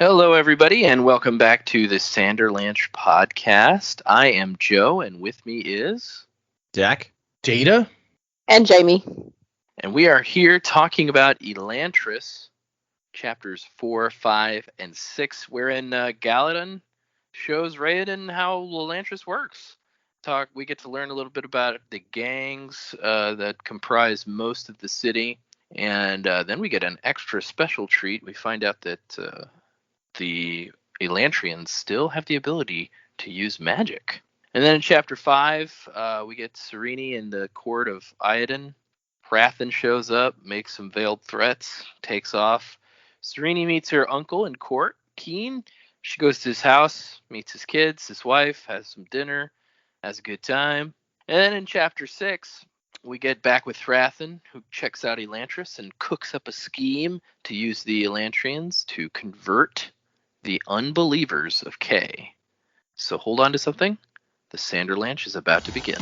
Hello, everybody, and welcome back to the Sanderlanche podcast. I am Joe, and with me is Jack, Data, and Jamie. And we are here talking about Elantris, chapters 4, 5, and 6, wherein Galadon shows Raoden how Elantris works. We get to learn a little bit about the gangs that comprise most of the city, and then we get an extra special treat. We find out that the Elantrians still have the ability to use magic. And then in chapter 5, we get Sarene in the court of Raoden. Hrathen shows up, makes some veiled threats, takes off. Sarene meets her uncle in court, Keen. She goes to his house, meets his kids, his wife, has some dinner, has a good time. And then in chapter 6, we get back with Hrathen, who checks out Elantris and cooks up a scheme to use the Elantrians to convert the unbelievers of Kay. So hold on to something. The Sanderlanche is about to begin.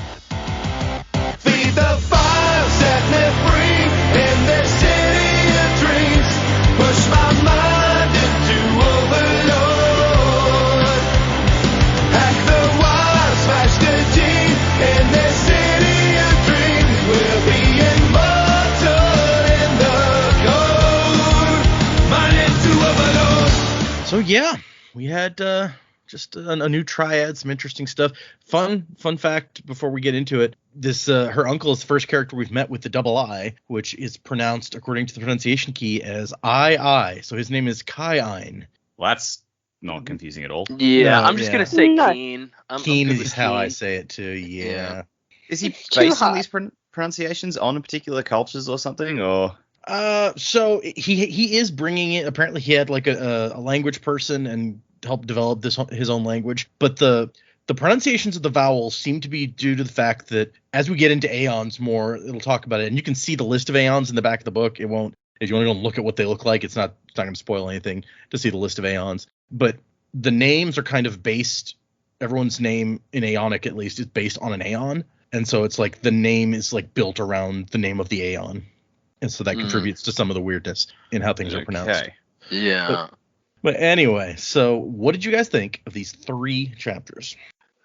Feed the fire, set me free in this city of dreams. Push my mind into overload. Hack the wire, smash the team in this city of dreams. We'll be immortal in the code. Mind into overload. So yeah, we had just a new triad, some interesting stuff. Fun fact before we get into it. This her uncle is the first character we've met with the double I, which is pronounced according to the pronunciation key as I. So his name is Kai-Ein. well, that's not confusing at all. Yeah, No, I'm just yeah. going to say No. Keen. Keen good is with how I Keen. say it too. Yeah. Is he It's too basing hot. these pronunciations on particular cultures or something? Or So he is bringing it. Apparently, he had like a language person and helped develop his own language. But the pronunciations of the vowels seem to be due to the fact that as we get into aeons more, it'll talk about it, and you can see the list of aeons in the back of the book. It won't. If you want to go look at what they look like, it's not going to spoil anything to see the list of aeons. But the names are kind of based. Everyone's name in Aeonic, at least, is based on an aeon, and so it's like the name is like built around the name of the aeon. And so that contributes to some of the weirdness in how things are pronounced. Okay. Yeah. But anyway, so what did you guys think of these 3 chapters?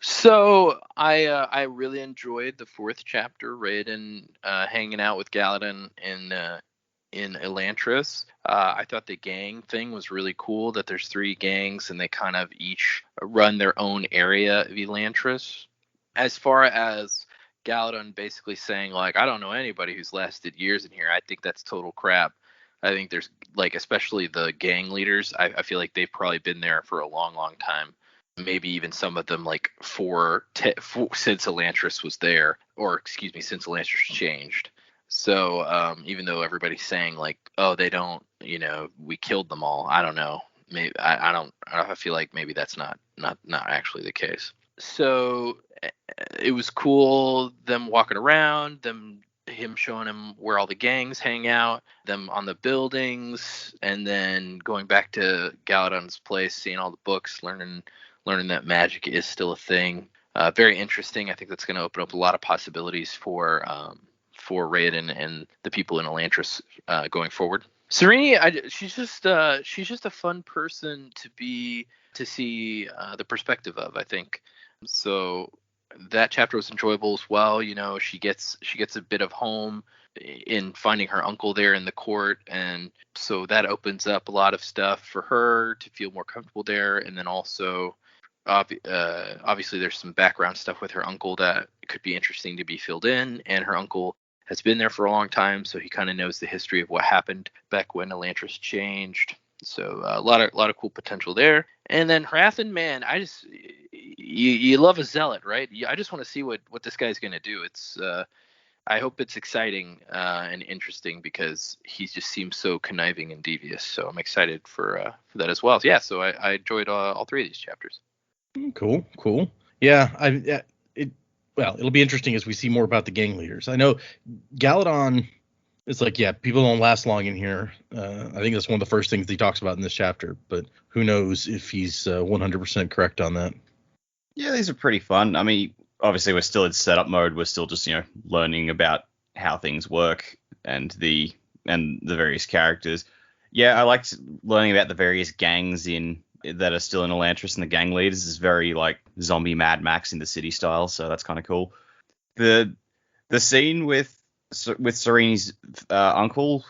So I really enjoyed the 4th chapter, Raoden hanging out with Galadon in Elantris. I thought the gang thing was really cool, that there's 3 gangs and they kind of each run their own area of Elantris. As far as Galadon basically saying, like, I don't know anybody who's lasted years in here, I think that's total crap. I think there's, like, especially the gang leaders, I feel like they've probably been there for a long, long time. Maybe even some of them, like, since Elantris was there, or, excuse me, since Elantris changed. So even though everybody's saying, like, oh, they don't, we killed them all, I don't know. Maybe I feel like maybe that's not actually the case. So it was cool, them walking around, him showing him where all the gangs hang out, them on the buildings, and then going back to Galadon's place, seeing all the books, learning that magic is still a thing. Very interesting. I think that's going to open up a lot of possibilities for Raoden and the people in Elantris going forward. Sarene, she's just a fun person to see the perspective of, I think. So that chapter was enjoyable as well. She gets a bit of home in finding her uncle there in the court, and so that opens up a lot of stuff for her to feel more comfortable there. And then also, obviously, there's some background stuff with her uncle that could be interesting to be filled in, and her uncle has been there for a long time, so he kind of knows the history of what happened back when Elantris changed. So a lot of cool potential there. And then Hrathen, man, you love a zealot, right? I just want to see what this guy's gonna do. It's I hope it's exciting and interesting, because he just seems so conniving and devious. So I'm excited for that as well. Yeah, so I enjoyed all 3 of these chapters. Cool. Yeah, it'll be interesting as we see more about the gang leaders. I know Galadon is like, yeah, people don't last long in here. I think that's one of the first things he talks about in this chapter, but who knows if he's 100% correct on that. Yeah, these are pretty fun. I mean, obviously we're still in setup mode. We're still just, learning about how things work and the various characters. Yeah, I liked learning about the various gangs that are still in Elantris and the gang leaders. Is very like zombie Mad Max in the city style, so that's kind of cool. The scene with Sarene's uncle,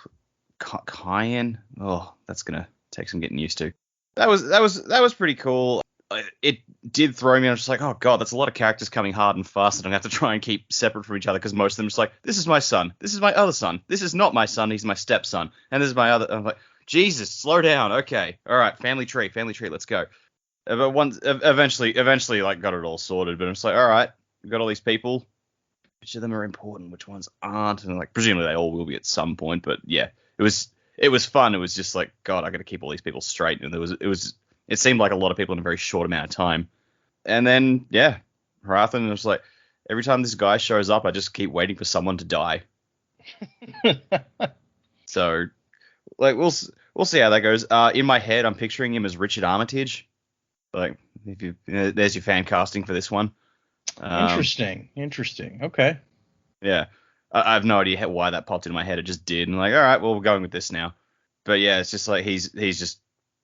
Kyan. Oh, that's gonna take some getting used to. That was pretty cool. It did throw me. I was just like, oh god, that's a lot of characters coming hard and fast, and I'm gonna have to try and keep separate from each other because most of them are just like, this is my son, this is my other son, this is not my son, he's my stepson, and this is my other. I'm like, Jesus, slow down. Okay, all right, family tree, let's go. But once eventually, like got it all sorted. But I'm just like, all right, we've got all these people. Which of them are important? Which ones aren't? And like, presumably they all will be at some point. But yeah, it was fun. It was just like, God, I got to keep all these people straight. And it seemed like a lot of people in a very short amount of time. And then yeah, Hrathen was like, every time this guy shows up, I just keep waiting for someone to die. So like we'll see how that goes. In my head, I'm picturing him as Richard Armitage. Like, there's your fan casting for this one. Interesting. Okay. Yeah, I have no idea why that popped into my head. It just did. And like, all right, well, we're going with this now. But yeah, it's just like he's just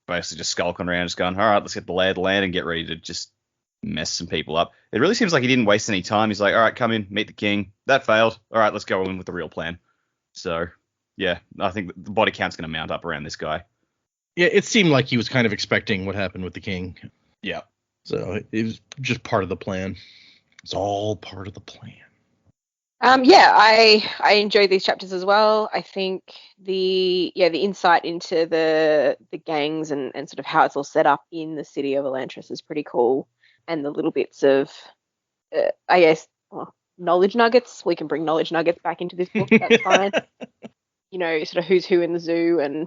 basically just skulking around, just going, all right, let's get the lay of the land and get ready to just mess some people up. It really seems like he didn't waste any time. He's like, all right, come in, meet the king. That failed. All right, let's go in with the real plan. So yeah, I think the body count's going to mount up around this guy. Yeah, it seemed like he was kind of expecting what happened with the king. Yeah. So it was just part of the plan. It's all part of the plan. Yeah, I enjoyed these chapters as well. I think the insight into the gangs and sort of how it's all set up in the city of Elantris is pretty cool. And the little bits of, I guess, knowledge nuggets. We can bring knowledge nuggets back into this book. That's fine. Sort of who's who in the zoo and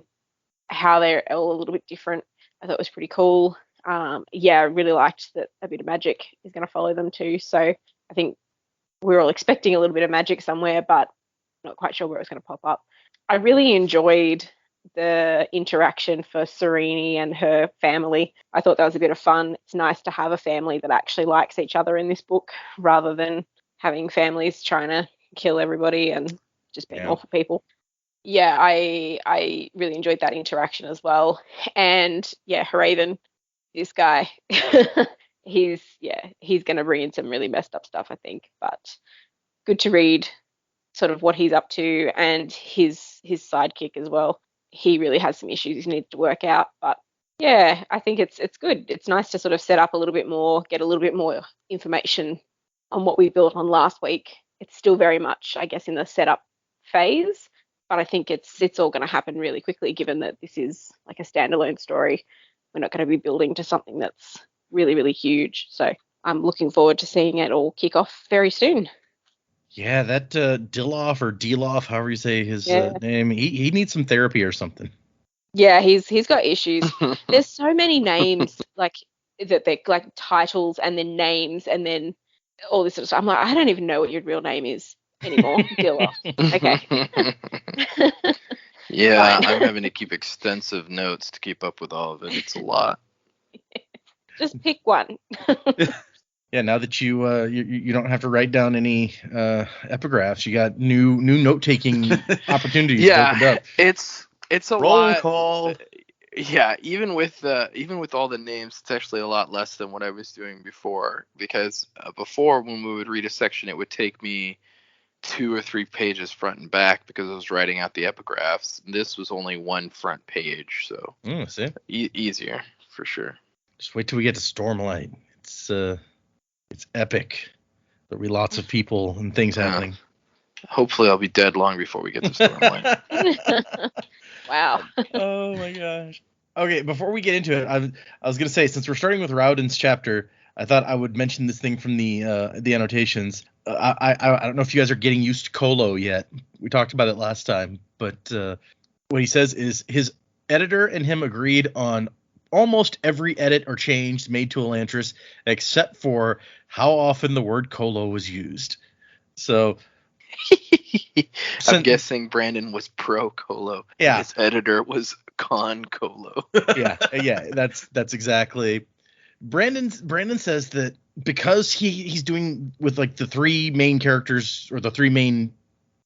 how they're all a little bit different. I thought was pretty cool. I really liked that a bit of magic is going to follow them too. So I think we're all expecting a little bit of magic somewhere, but not quite sure where it's going to pop up. I really enjoyed the interaction for Sarene and her family. I thought that was a bit of fun. It's nice to have a family that actually likes each other in this book rather than having families trying to kill everybody and just being awful people. Yeah, I really enjoyed that interaction as well. And yeah, Hrathen, this guy, he's going to bring in some really messed up stuff, I think. But good to read sort of what he's up to and his sidekick as well. He really has some issues he needs to work out. But yeah, I think it's good. It's nice to sort of set up a little bit more, get a little bit more information on what we built on last week. It's still very much, I guess, in the setup phase. But I think it's all going to happen really quickly, given that this is like a standalone story. We're not going to be building to something that's really, really huge. So I'm looking forward to seeing it all kick off very soon. Yeah, that Diloff, however you say his name, he needs some therapy or something. Yeah, he's got issues. There's so many names like that they're like titles and then names and then all this sort of stuff. I'm like, I don't even know what your real name is anymore. Diloff. Okay. Yeah, I'm having to keep extensive notes to keep up with all of it. It's a lot. Just pick one. Yeah, now that you don't have to write down any epigraphs, you got new note-taking opportunities. Yeah, it's a roll lot. Call. Yeah, even with all the names, it's actually a lot less than what I was doing before. Because before, when we would read a section, it would take me 2 or 3 pages front and back because I was writing out the epigraphs. This was only one front page, so easier for sure. Just wait till we get to Stormlight. It's epic. There'll be lots of people and things happening. Hopefully, I'll be dead long before we get to Stormlight. Wow. Oh my gosh. Okay, before we get into it, I was gonna say, since we're starting with Raoden's chapter, I thought I would mention this thing from the annotations. I don't know if you guys are getting used to Colo yet. We talked about it last time, but what he says is his editor and him agreed on almost every edit or change made to Elantris, except for how often the word Colo was used. So I'm guessing Brandon was pro Colo. Yeah. His editor was con Colo. yeah, that's exactly. Brandon says that because he's doing with like the 3 main characters or the 3 main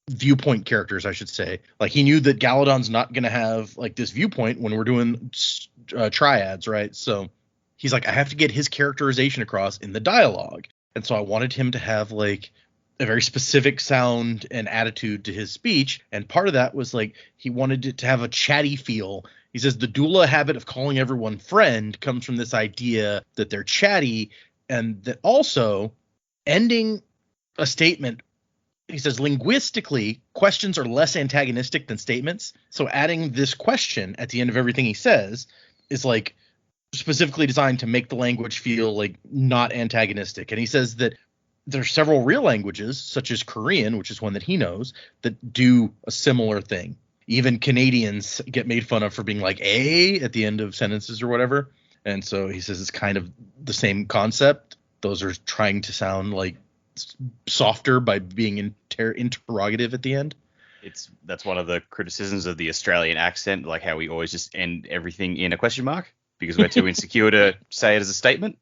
viewpoint characters, I should say. Like, he knew that Galadon's not going to have like this viewpoint when we're doing triads, right? So he's like, I have to get his characterization across in the dialogue. And so I wanted him to have like a very specific sound and attitude to his speech. And part of that was like, he wanted it to have a chatty feel. He says the doula habit of calling everyone friend comes from this idea that they're chatty, and that also ending a statement. He says linguistically, questions are less antagonistic than statements. So adding this question at the end of everything he says is like specifically designed to make the language feel like not antagonistic. And he says that there's several real languages, such as Korean, which is one that he knows, that do a similar thing. Even Canadians get made fun of for being like a at the end of sentences or whatever. And so he says it's kind of the same concept. Those are trying to sound like softer by being interrogative at the end. That's one of the criticisms of the Australian accent, like how we always just end everything in a question mark because we're too insecure to say it as a statement.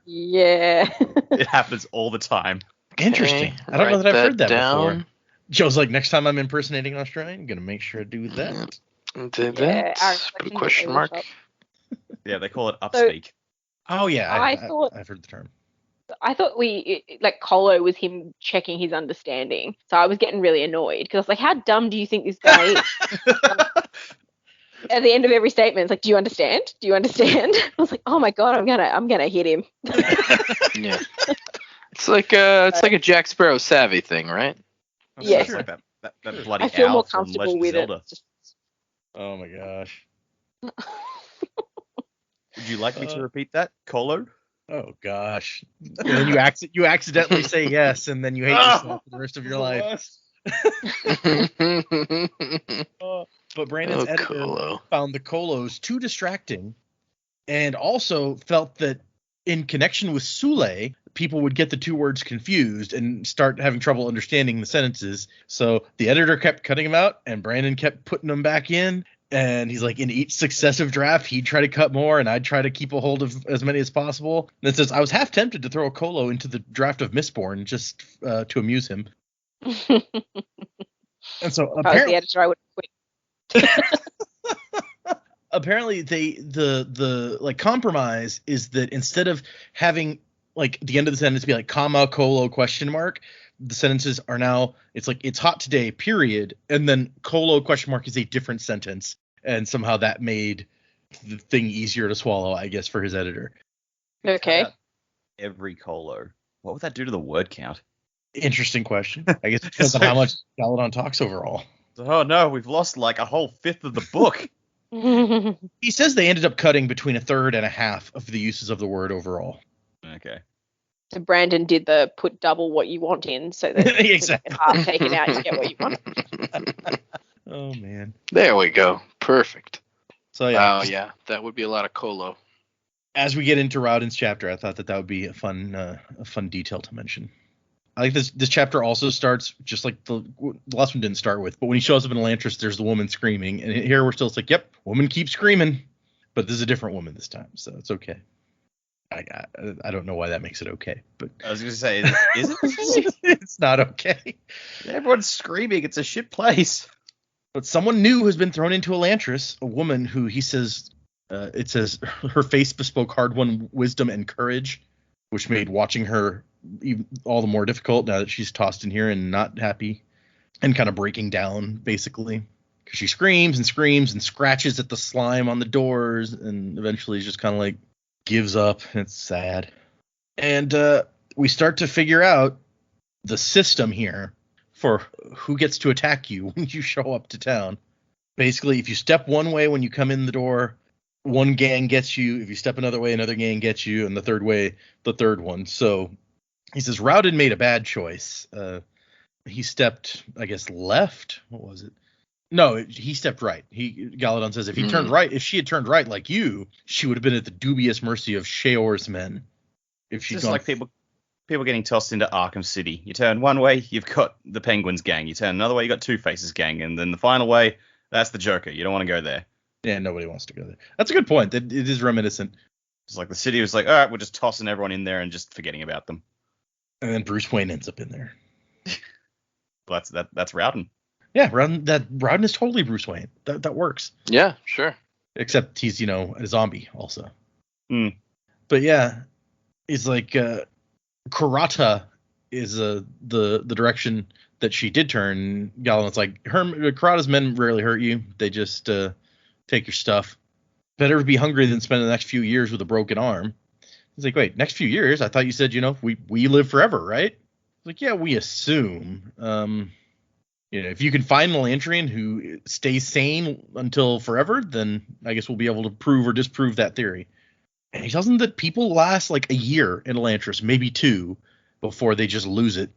Yeah. It happens all the time. Interesting. Okay, I don't know that I've heard that down. before. Joe's like, next time I'm impersonating an Australian, I'm going to make sure to do that. Did Yeah, that? Put a question mark. Yeah, they call it upspeak. Oh, yeah. I've heard the term. I thought like Colo was him checking his understanding. So I was getting really annoyed because I was like, how dumb do you think this guy is? At the end of every statement, it's like, do you understand? Do you understand? I was like, oh my God, I'm gonna hit him. Yeah. It's like a Jack Sparrow savvy thing, right? Yeah. It's like that bloody I feel owl more from comfortable Legend of with Zelda. it. Just- Oh, my gosh. Would you like me to repeat that, Colo? Oh, gosh. And then you accidentally say yes, and then you hate yourself for the rest of your life. But Brandon's editor Colo. found the Colos too distracting, and also felt that in connection with Sule, people would get the two words confused and start having trouble understanding the sentences. So the editor kept cutting them out, and Brandon kept putting them back in. And he's like, in each successive draft, he'd try to cut more, and I'd try to keep a hold of as many as possible. And it says, I was half tempted to throw a Colo into the draft of Mistborn just to amuse him. And so if I was the editor, I would quit. Apparently the like compromise is that instead of having like the end of the sentence be like comma Colo question mark, the sentences are now it's like it's hot today period, and then Colo question mark is a different sentence, and somehow that made the thing easier to swallow, I guess, for his editor. Okay. Every Colo. What would that do to the word count? Interesting question. I guess it depends on how much Galadon talks overall. Oh no, we've lost like a whole fifth of the book. He says they ended up cutting between a third and a half of the uses of the word overall. Okay. So Brandon did the put double what you want in, so that Exactly. half taken out, you get what you want. Oh man. There we go. Perfect. So yeah. Oh yeah, that would be a lot of Colo. As we get into Raoden's chapter, I thought that would be a fun detail to mention. I like this chapter also starts just like the last one didn't start with, but when he shows up in Elantris, there's the woman screaming, and here we're still it's like, yep, woman keeps screaming, but this is a different woman this time, so it's okay. I don't know why that makes it okay, but I was going to say, is it? it's not okay. Everyone's screaming. It's a shit place. But someone new has been thrown into Elantris, a woman who he says, it says her face bespoke hard-won wisdom and courage, which made watching her even all the more difficult now that she's tossed in here and not happy and kind of breaking down, basically. Because she screams and scratches at the slime on the doors and eventually just kind of like gives up. It's sad. And we start to figure out the system here for who gets to attack you when you show up to town. Basically, if you step one way when you come in the door, one gang gets you. If you step another way, another gang gets you. And the third way, the third one. So he says Raoden made a bad choice. He stepped, I guess, left. What was it? No, he stepped right. Galadon says if he turned right, if she had turned right like you, she would have been at the dubious mercy of Sheor's men. If she'd Just gone like people getting tossed into Arkham City. You turn one way, you've got the Penguins gang. You turn another way, you got Two Faces gang, and then the final way, that's the Joker. You don't want to go there. Yeah, nobody wants to go there. That's a good point. It is reminiscent. It's like the city was like, all right, we're just tossing everyone in there and just forgetting about them. And then Bruce Wayne ends up in there. That's Raoden. Yeah, Raoden is totally Bruce Wayne. That works. Yeah, sure. Except he's, a zombie also. Hmm. But yeah, it's like Karata is the direction that she did turn. Galen's like, Karata's men rarely hurt you. They just take your stuff. Better be hungry than spend the next few years with a broken arm. He's like, wait, next few years? I thought you said, we live forever, right? He's like, yeah, we assume. If you can find an Elantrian who stays sane until forever, then I guess we'll be able to prove or disprove that theory. And he tells them that people last like a year in Elantris, maybe 2, before they just lose it.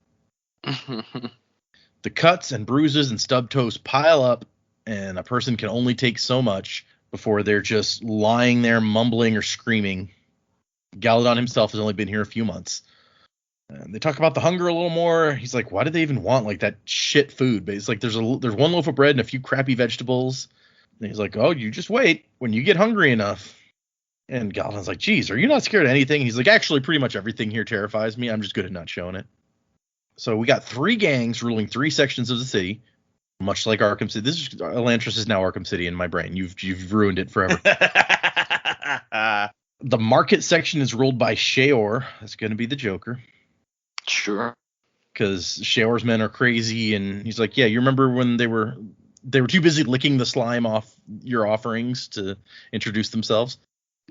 The cuts and bruises and stubbed toes pile up, and a person can only take so much before they're just lying there mumbling or screaming. Galadon himself has only been here a few months. And they talk about the hunger a little more. He's like, why do they even want like that shit food? But it's like there's one loaf of bread and a few crappy vegetables. And he's like, oh, you just wait when you get hungry enough. And Galadon's like, geez, are you not scared of anything? And he's like, actually, pretty much everything here terrifies me. I'm just good at not showing it. So we got 3 gangs ruling 3 sections of the city, much like Arkham City. Elantris is now Arkham City in my brain. You've ruined it forever. The market section is ruled by Sheor. That's going to be the Joker. Sure. Because Sheor's men are crazy, and he's like, yeah, you remember when they were too busy licking the slime off your offerings to introduce themselves?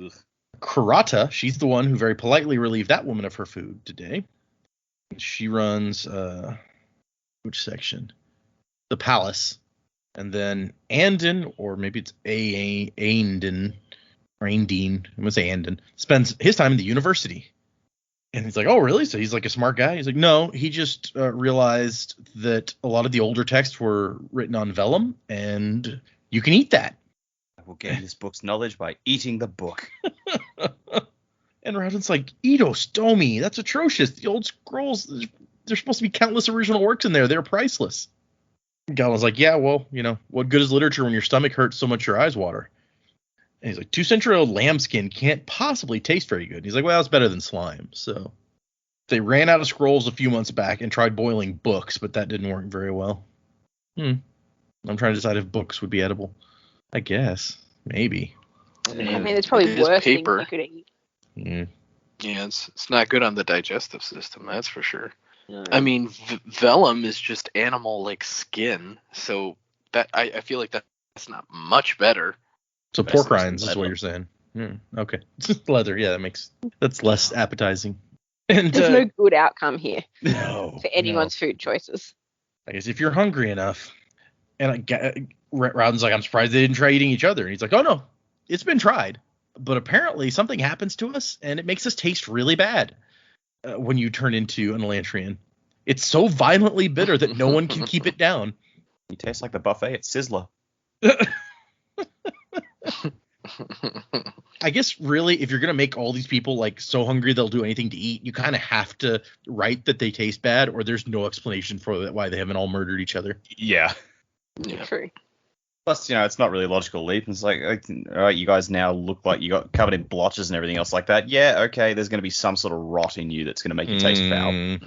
Ugh. Karata, she's the one who very politely relieved that woman of her food today. She runs which section? The palace. And then Andin, or maybe it's Aindin, I'm gonna say Andin, spends his time in the university. And he's like, oh, really? So he's like a smart guy? He's like, no, he just realized that a lot of the older texts were written on vellum, and you can eat that. I will gain this book's knowledge by eating the book. And Raoden's like, Stomi, that's atrocious. The old scrolls, there's supposed to be countless original works in there. They're priceless. Galen's like, yeah, well, what good is literature when your stomach hurts so much your eyes water? And he's like, 2-century-old lambskin can't possibly taste very good. And he's like, well, it's better than slime. So they ran out of scrolls a few months back and tried boiling books, but that didn't work very well. I'm trying to decide if books would be edible. I guess. Maybe. I mean, it's probably worse paper. things you could eat. Yeah, it's not good on the digestive system, that's for sure. No. I mean, vellum is just animal like skin, so that I feel like that's not much better. So pork rinds is what you're saying. Okay. Leather, yeah, that's less appetizing. And there's no good outcome here no, for anyone's food choices. I guess if you're hungry enough, and Raoden's like, I'm surprised they didn't try eating each other. And he's like, oh no, it's been tried. But apparently something happens to us, and it makes us taste really bad when you turn into an Elantrian. It's so violently bitter that no one can keep it down. You taste like the buffet at Sizzler. I guess really, if you're going to make all these people like so hungry they'll do anything to eat, you kind of have to write that they taste bad, or there's no explanation for that why they haven't all murdered each other. Yeah. True. Plus, it's not really a logical leap. It's like, all right, you guys now look like you got covered in blotches and everything else like that. Yeah, okay, there's going to be some sort of rot in you that's going to make you taste foul.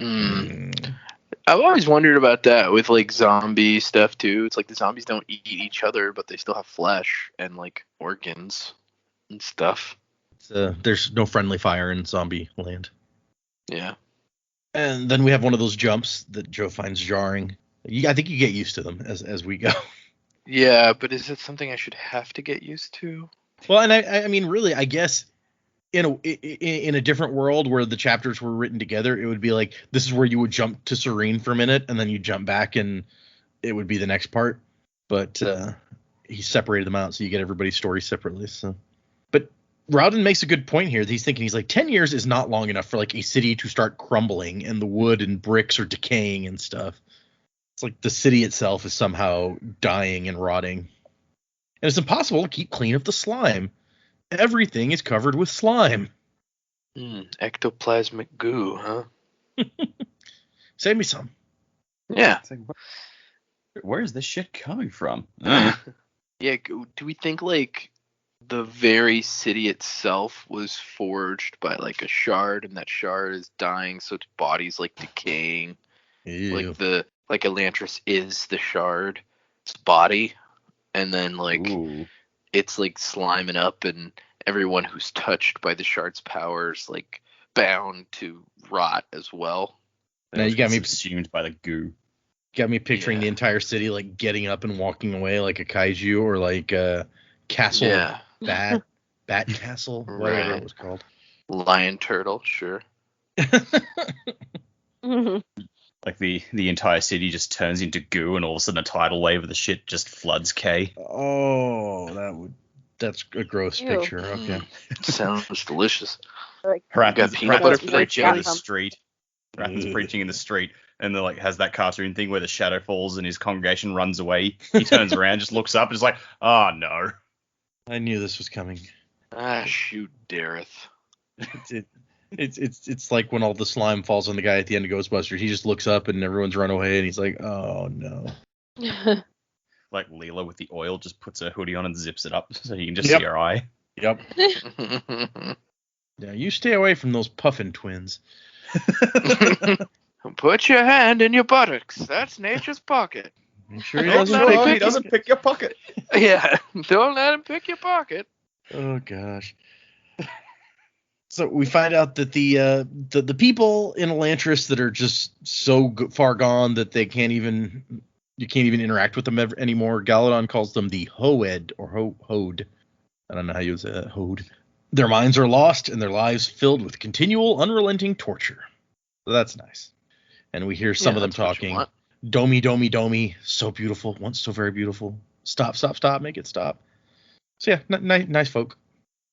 I've always wondered about that with like zombie stuff too. It's like the zombies don't eat each other, but they still have flesh and like organs and stuff. There's no friendly fire in zombie land. Yeah. And then we have one of those jumps that Joe finds jarring. I think you get used to them as we go. Yeah, but is it something I should have to get used to? Well, and I mean, really, I guess in a different world where the chapters were written together, it would be like this is where you would jump to Sarene for a minute, and then you jump back, and it would be the next part. But he separated them out, so you get everybody's story separately. So, but Raoden makes a good point here. He's like 10 years is not long enough for like a city to start crumbling, and the wood and bricks are decaying and stuff. It's like the city itself is somehow dying and rotting. And it's impossible to keep clean of the slime. Everything is covered with slime. Ectoplasmic goo, huh? Save me some. Yeah. It's like, where is this shit coming from? Yeah, do we think like the very city itself was forged by like a shard, and that shard is dying, so its body's like decaying? Ew. like Elantris is the shard's body, and then like Ooh. it's like sliming up, and everyone who's touched by the shard's powers like bound to rot as well. Now you got me subsumed by the goo. Got me picturing the Yeah. entire city like getting up and walking away like a kaiju or like a castle Yeah, bat castle, whatever Right. it was called. lion turtle, sure. Mhm. Like the entire city just turns into goo, and all of a sudden a tidal wave of the shit just floods K. Oh, that's a gross Ew. picture. Okay. Sounds delicious. Like, got Hrathen's peanut butter Hrathen's for preaching in the jam. street. Hrathen's preaching in the street, and then like has that cartoon thing where the shadow falls and his congregation runs away. He turns around, just looks up, and is like, "Oh no!" I knew this was coming. Ah, shoot, Dareth. It's like when all the slime falls on the guy at the end of Ghostbusters. He just looks up and everyone's run away, and he's like, "Oh no." Like Leela with the oil just puts her hoodie on and zips it up so you can just Yep. see her eye. Yep. Now you stay away from those puffin twins. Put your hand in your buttocks. That's nature's pocket. Make sure he Don't doesn't let him pick pick he doesn't pick your pocket. Yeah, don't let him pick your pocket. Oh gosh. So we find out that the people in Elantris that are just so far gone that you can't even interact with them anymore. Galadon calls them the Hoed or Hode. I don't know how you would say that. Hode. Their minds are lost and their lives filled with continual, unrelenting torture. So that's nice. And we hear some of them that's what you talking. want. Domi, domi, domi. So beautiful. Once so very beautiful. Stop, stop, stop. Make it stop. So yeah, nice folk.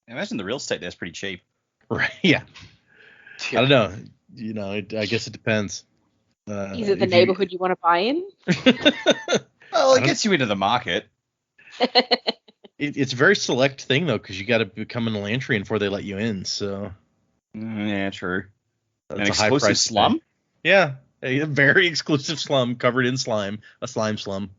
I imagine the real estate there's pretty cheap. Right. Yeah. Yeah. I don't know. You know, I guess it depends. Is it the neighborhood you want to buy in? Well, I it don't- gets you into the market. It's a very select thing though, because you got to become an Elantrian before they let you in. So Yeah, true. that's An a high exclusive price to pay. slum? Yeah, a very exclusive slum covered in slime, a slime slum.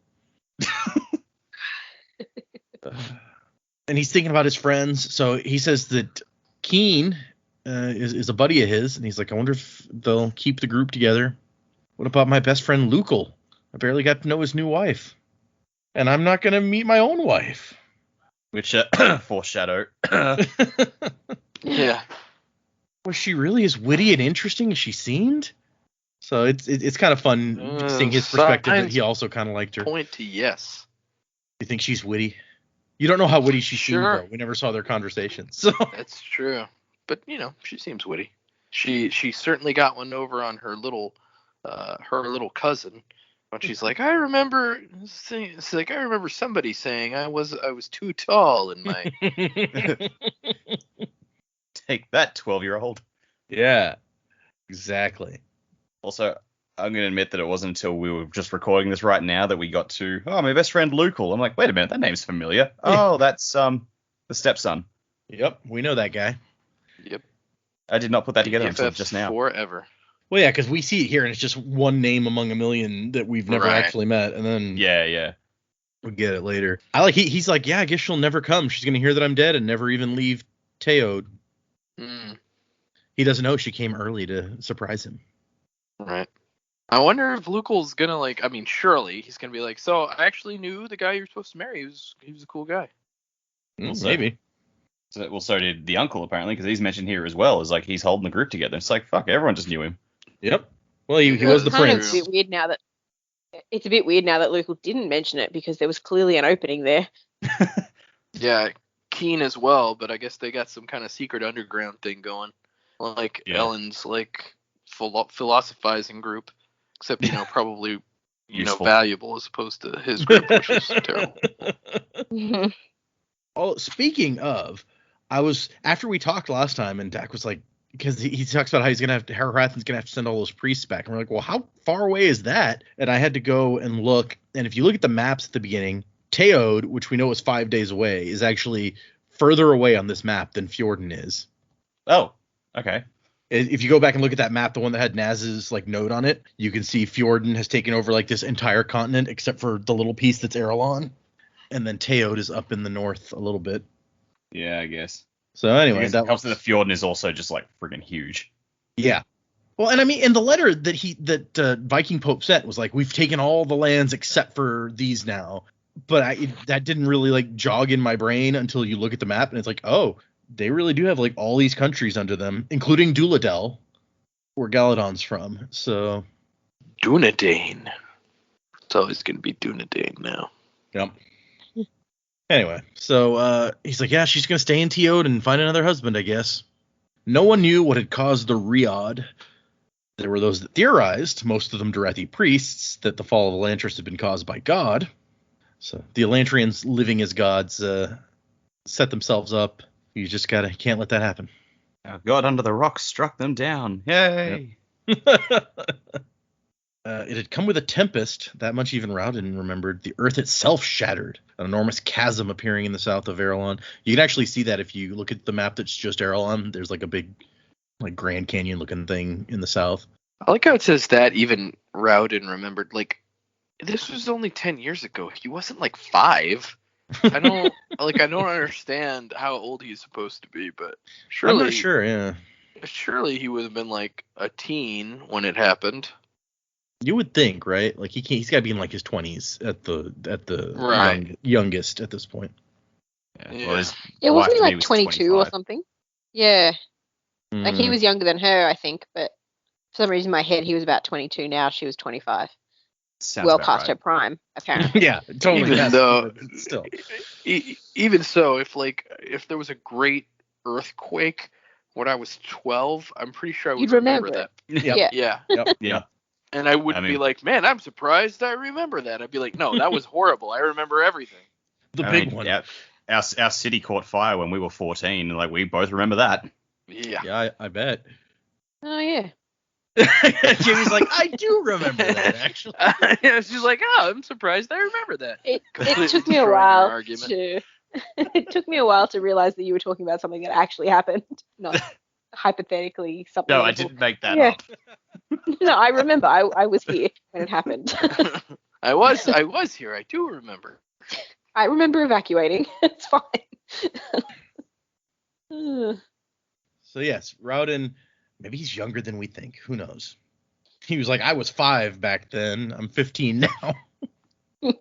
And he's thinking about his friends. So he says that Keen is a buddy of his, and he's like, I wonder if they'll keep the group together. What about my best friend Lukel? I barely got to know his new wife, and I'm not gonna meet my own wife. Which, foreshadow. Yeah. Was she really as witty and interesting as she seemed? So it's kind of fun seeing his perspective that he also kind of liked her. Point to yes. You think she's witty? You don't know how witty she seemed, Sure. though. We never saw their conversations. So That's true. But she seems witty. She certainly got one over on her little cousin. When she's like, I remember somebody saying I was too tall in my Take that, 12-year-old. yeah, exactly. Also, I'm going to admit that it wasn't until we were just recording this right now that we got to, my best friend Lukel. I'm like, wait a minute, that name's familiar. Oh, that's the stepson. Yep, we know that guy. Yep. I did not put that together until BFFs just now. forever. Well, yeah, because we see it here, and it's just one name among a million that we've never Right. actually met, and then Yeah. we get it later. He's like, yeah, I guess she'll never come. She's gonna hear that I'm dead and never even leave Teod. Mm, He doesn't know she came early to surprise him. right. I wonder if Lukel's gonna surely he's gonna be like, so I actually knew the guy you're supposed to marry. He was a cool guy. We'll see. Maybe. So did the uncle, apparently, because he's mentioned here as well. Is like he's holding the group together. It's like, fuck, everyone just knew him. Yep. Well, he was the Yeah, Kind of prince. a bit weird now that it's a bit weird now that Luke didn't mention it because there was clearly an opening there. Yeah, Keen as well, but I guess they got some kind of secret underground thing going, like Yeah. Ellen's like philosophizing group, except probably Useful. valuable as opposed to his group, which was terrible. Oh, speaking of, after we talked last time, and Dak was like, because he talks about how Hrathen's gonna have to send all those priests back, and we're like, well, how far away is that? And I had to go and look, and if you look at the maps at the beginning, Teod, which we know is 5 days away, is actually further away on this map than Fjorden is. Oh, okay. If you go back and look at that map, the one that had Naz's note on it, you can see Fjorden has taken over this entire continent except for the little piece that's Erelon, and then Teod is up in the north a little bit. Yeah, I guess. So anyway, That comes to the Fjorden is also just friggin' huge. yeah. Well, and I mean, in the letter that Viking Pope sent was like, we've taken all the lands except for these now. But that didn't really like jog in my brain until you look at the map and it's like, oh, they really do have like all these countries under them, including Duladel, where Galadon's from. So Dunedain. It's always going to be Dunedain now. Yep. Anyway, so he's like, yeah, she's going to stay in Teod and find another husband, I guess. No one knew what had caused the Riad. There were those that theorized, most of them Durathi priests, that the fall of Elantris had been caused by God. So the Elantrians living as gods set themselves up. You just can't let that happen. God under the rocks struck them down. Yay! Yep. It had come with a tempest, that much even Raoden remembered. The earth itself shattered, an enormous chasm appearing in the south of Arelon. You can actually see that if you look at the map that's just Arelon. There's like a big like Grand Canyon looking thing in the south. I like how it says that even Raoden remembered. Like, this was only 10 years ago. He wasn't like 5. I don't understand how old he's supposed to be, but surely, I'm not sure, yeah. Surely he would have been like a teen when it happened. You would think, right? Like he's got to be in like his 20s at the Right. youngest at this point. Yeah. Well, Yeah, wasn't he wife to me like was 22 or 25. something? Yeah, like he Mm. was younger than her, I think, but for some reason in my head he was about 22 now. She was 25. Sounds Well about past right. her prime, apparently. Yeah, totally. Even yes, though, but still. even so, if there was a great earthquake when I was 12, I'm pretty sure I would You'd remember that. Yep. Yeah. Yeah. Yep. Yeah. And I wouldn't I be mean- like, man, I'm surprised I remember that. I'd be like, no, that was horrible. I remember everything. The I big mean, one. yeah, our city caught fire when we were 14, and like we both remember that. Yeah. Yeah, I bet. Oh yeah. Jamie's like, I do remember that actually. Yeah, she's like, oh, I'm surprised I remember that. It Completely took me a destroying your while argument. to it took me a while to realize that you were talking about something that actually happened, not hypothetically something. No, in I a book. didn't make that Yeah. up. No, I remember. I was here when it happened. I was here. I do remember. I remember evacuating. It's fine. Ugh. So yes, Raoden, maybe he's younger than we think. Who knows? He was like, I was 5 back then. I'm 15 now.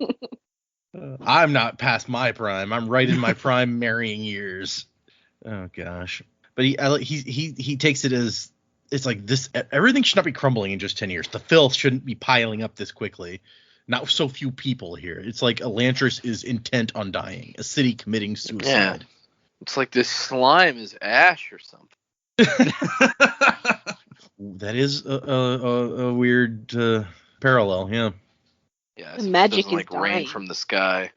I'm not past my prime. I'm right in my prime marrying years. Oh gosh. But he takes it as it's like this. Everything should not be crumbling in just 10 years. The filth shouldn't be piling up this quickly. Not so few people here. It's like Elantris is intent on dying. A city committing suicide. It's like this slime is ash or something. That is a weird parallel. Yeah. Yeah, The so it magic doesn't, is like rain dying. from the sky.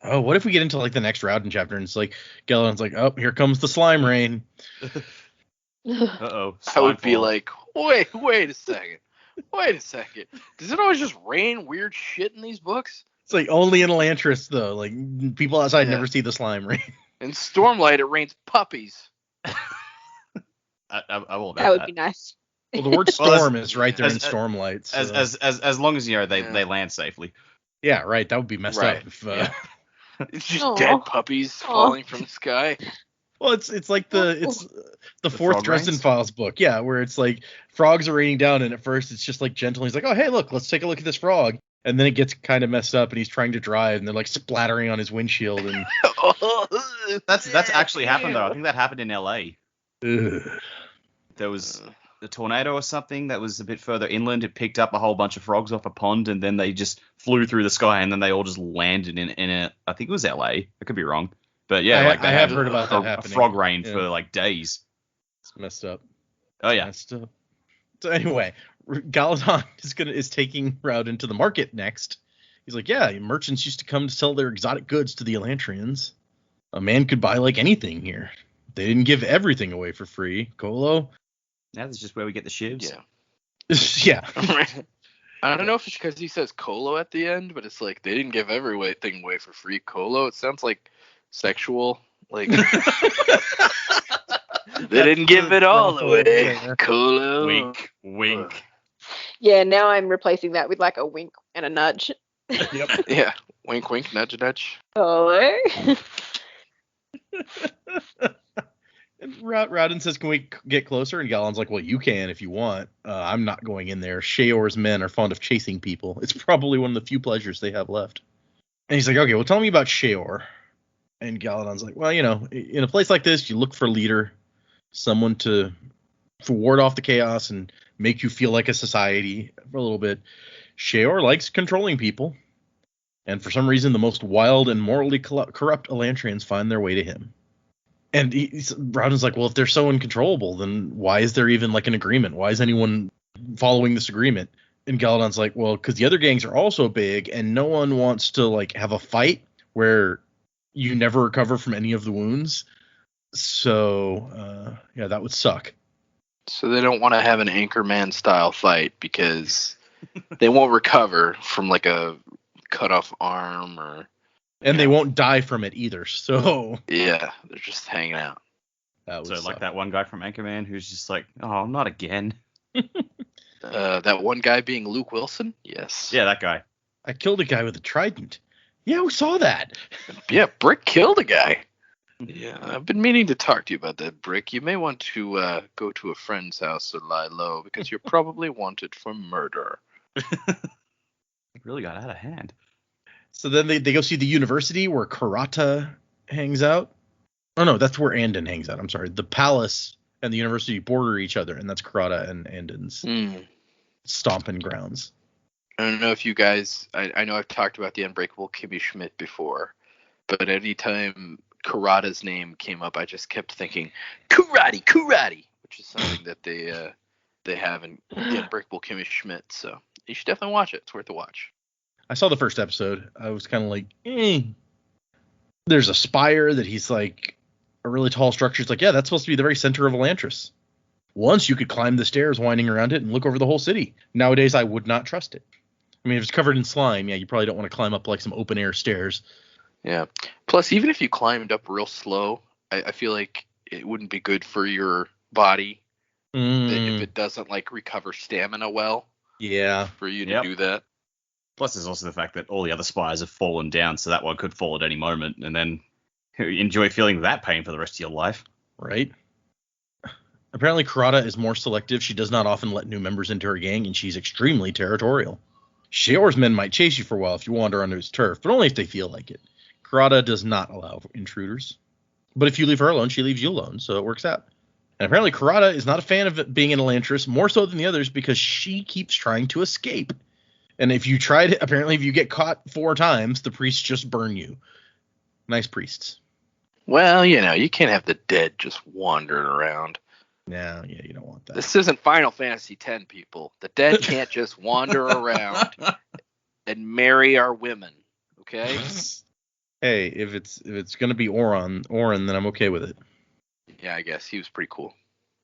Oh, what if we get into like the next Raoden chapter and it's like Galadon's like, oh, here comes the slime rain. Uh-oh. I would be Slime like, wait a second. Wait a second. Does it always just rain weird shit in these books? It's like only in Elantris though. Like people outside Yeah. never see the slime rain. In Stormlight, it rains puppies. I will. That would be nice. Well, the word Well, storm is right there in as- Stormlight. So. As long as Yeah. they land safely. Yeah, right. That would be messed Right. up. If, Yeah. It's just Aw. dead puppies falling from the sky. Well, it's like the fourth frog Dresden rains? Files book, yeah, where it's like frogs are raining down, and at first it's just like gentle. He's like, oh hey, look, let's take a look at this frog, and then it gets kind of messed up, and he's trying to drive, and they're like splattering on his windshield, and That's actually happened though. I think that happened in LA. ugh. There was a tornado or something that was a bit further inland. It picked up a whole bunch of frogs off a pond, and then they just flew through the sky, and then they all just landed in a. I think it was LA. I could be wrong, but yeah, I like they have had heard about that a happening. frog rain Yeah. for like days. It's messed up. Oh yeah. Messed up. So anyway, Galadon is taking Raoden to the market next. He's like, yeah, merchants used to come to sell their exotic goods to the Elantrians. A man could buy like anything here. They didn't give everything away for free. Colo? Now that's just where we get the shivs. Yeah. Yeah. I don't know if it's because he says Colo at the end, but it's like they didn't give everything away for free. Colo, it sounds like sexual. Like they didn't give it all away. Yeah. Colo. Wink, wink. Yeah, now I'm replacing that with like a wink and a nudge. Yep. Yeah. Wink, wink, nudge, nudge. Oh. And Raoden says, "Can we get closer?" And Galen's like, "Well, you can if you want. I'm not going in there. Sheor's men are fond of chasing people. It's probably one of the few pleasures they have left." And he's like, "Okay, well, tell me about Sheor." And Galadon's like, "Well, in a place like this, you look for a leader, someone to ward off the chaos and make you feel like a society for a little bit. Sheor likes controlling people, and for some reason, the most wild and morally corrupt Elantrians find their way to him." And Raoden's like, "Well, if they're so uncontrollable, then why is there even like an agreement? Why is anyone following this agreement?" And Galadon's like, "Well, because the other gangs are also big, and no one wants to like have a fight where you never recover from any of the wounds. So, yeah, that would suck." So they don't want to have an Anchorman style fight because they won't recover from like a cut off arm or. And they won't die from it either. So yeah, they're just hanging out. That So would like suck. that one guy from Anchorman who's just like, oh, not again. That one guy being Luke Wilson? Yes. Yeah, that guy. I killed a guy with a trident. Yeah, we saw that. Yeah, Brick killed a guy. Yeah, I've been meaning to talk to you about that, Brick. You may want to go to a friend's house or lie low because you're probably wanted for murder. It really got out of hand. So then they go see the university where Karata hangs out. Oh, no, that's where Andon hangs out. I'm sorry. The palace and the university border each other, and that's Karata and Andon's stomping grounds. I don't know if you guys, I know I've talked about the Unbreakable Kimmy Schmidt before, but anytime Karata's name came up, I just kept thinking, karate, which is something that they have in the Unbreakable Kimmy Schmidt. So you should definitely watch it. It's worth a watch. I saw the first episode. I was kind of like, There's a spire that he's like a really tall structure. It's like, yeah, that's supposed to be the very center of Elantris. Once you could climb the stairs winding around it and look over the whole city. Nowadays, I would not trust it. I mean, if it's covered in slime, yeah, you probably don't want to climb up like some open air stairs. Yeah. Plus, even if you climbed up real slow, I feel like it wouldn't be good for your body if it doesn't like recover stamina well. Yeah. For you to do that. Plus, there's also the fact that all the other spires have fallen down, so that one could fall at any moment, and then enjoy feeling that pain for the rest of your life. Right. Apparently, Karata is more selective. She does not often let new members into her gang, and she's extremely territorial. Sheor's men might chase you for a while if you wander onto his turf, but only if they feel like it. Karata does not allow intruders. But if you leave her alone, she leaves you alone, so it works out. And apparently, Karata is not a fan of being in Elantris, more so than the others, because she keeps trying to escape. And if you try to, apparently if you get caught 4 times, the priests just burn you. Nice priests. Well, you can't have the dead just wandering around. No, yeah, you don't want that. This isn't Final Fantasy X, people. The dead can't just wander around and marry our women, okay? Hey, if it's gonna be Orin, then I'm okay with it. Yeah, I guess he was pretty cool.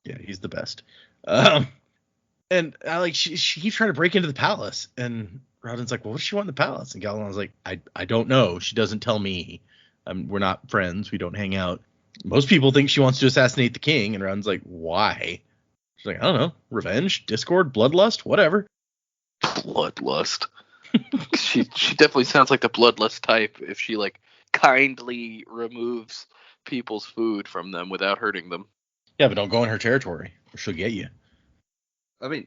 Yeah, he's the best. And I like she keeps trying to break into the palace, and Raoden's like, "Well, what does she want in the palace?" And Galadon's like, "I don't know. She doesn't tell me. We're not friends. We don't hang out. Most people think she wants to assassinate the king." And Raoden's like, "Why?" She's like, "I don't know. Revenge, discord, bloodlust, whatever." Bloodlust. she definitely sounds like the bloodlust type if she like kindly removes people's food from them without hurting them. Yeah, but don't go in her territory, or she'll get you. I mean,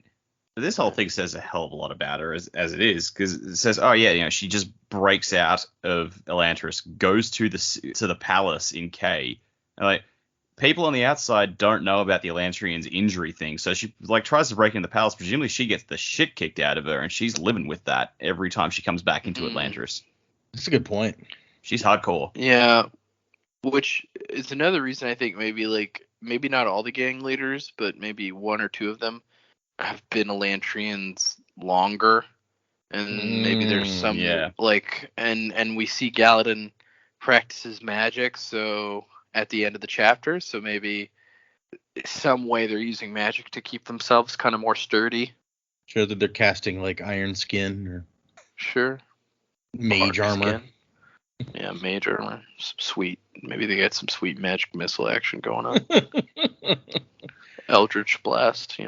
this whole thing says a hell of a lot about her as it is, because it says, oh yeah, she just breaks out of Elantris, goes to the palace in K, and like people on the outside don't know about the Elantrians' injury thing, so she like tries to break into the palace. Presumably, she gets the shit kicked out of her, and she's living with that every time she comes back into Elantris. That's a good point. She's hardcore. Yeah, which is another reason I think maybe not all the gang leaders, but maybe 1 or 2 of them have been Elantrians longer, and maybe there's some and we see Galadon practices magic, so at the end of the chapter, so maybe some way they're using magic to keep themselves kind of more sturdy. Sure that they're casting like iron skin or mage Bark armor. skin. Yeah, mage armor. Maybe they got some sweet magic missile action going on. Eldritch blast,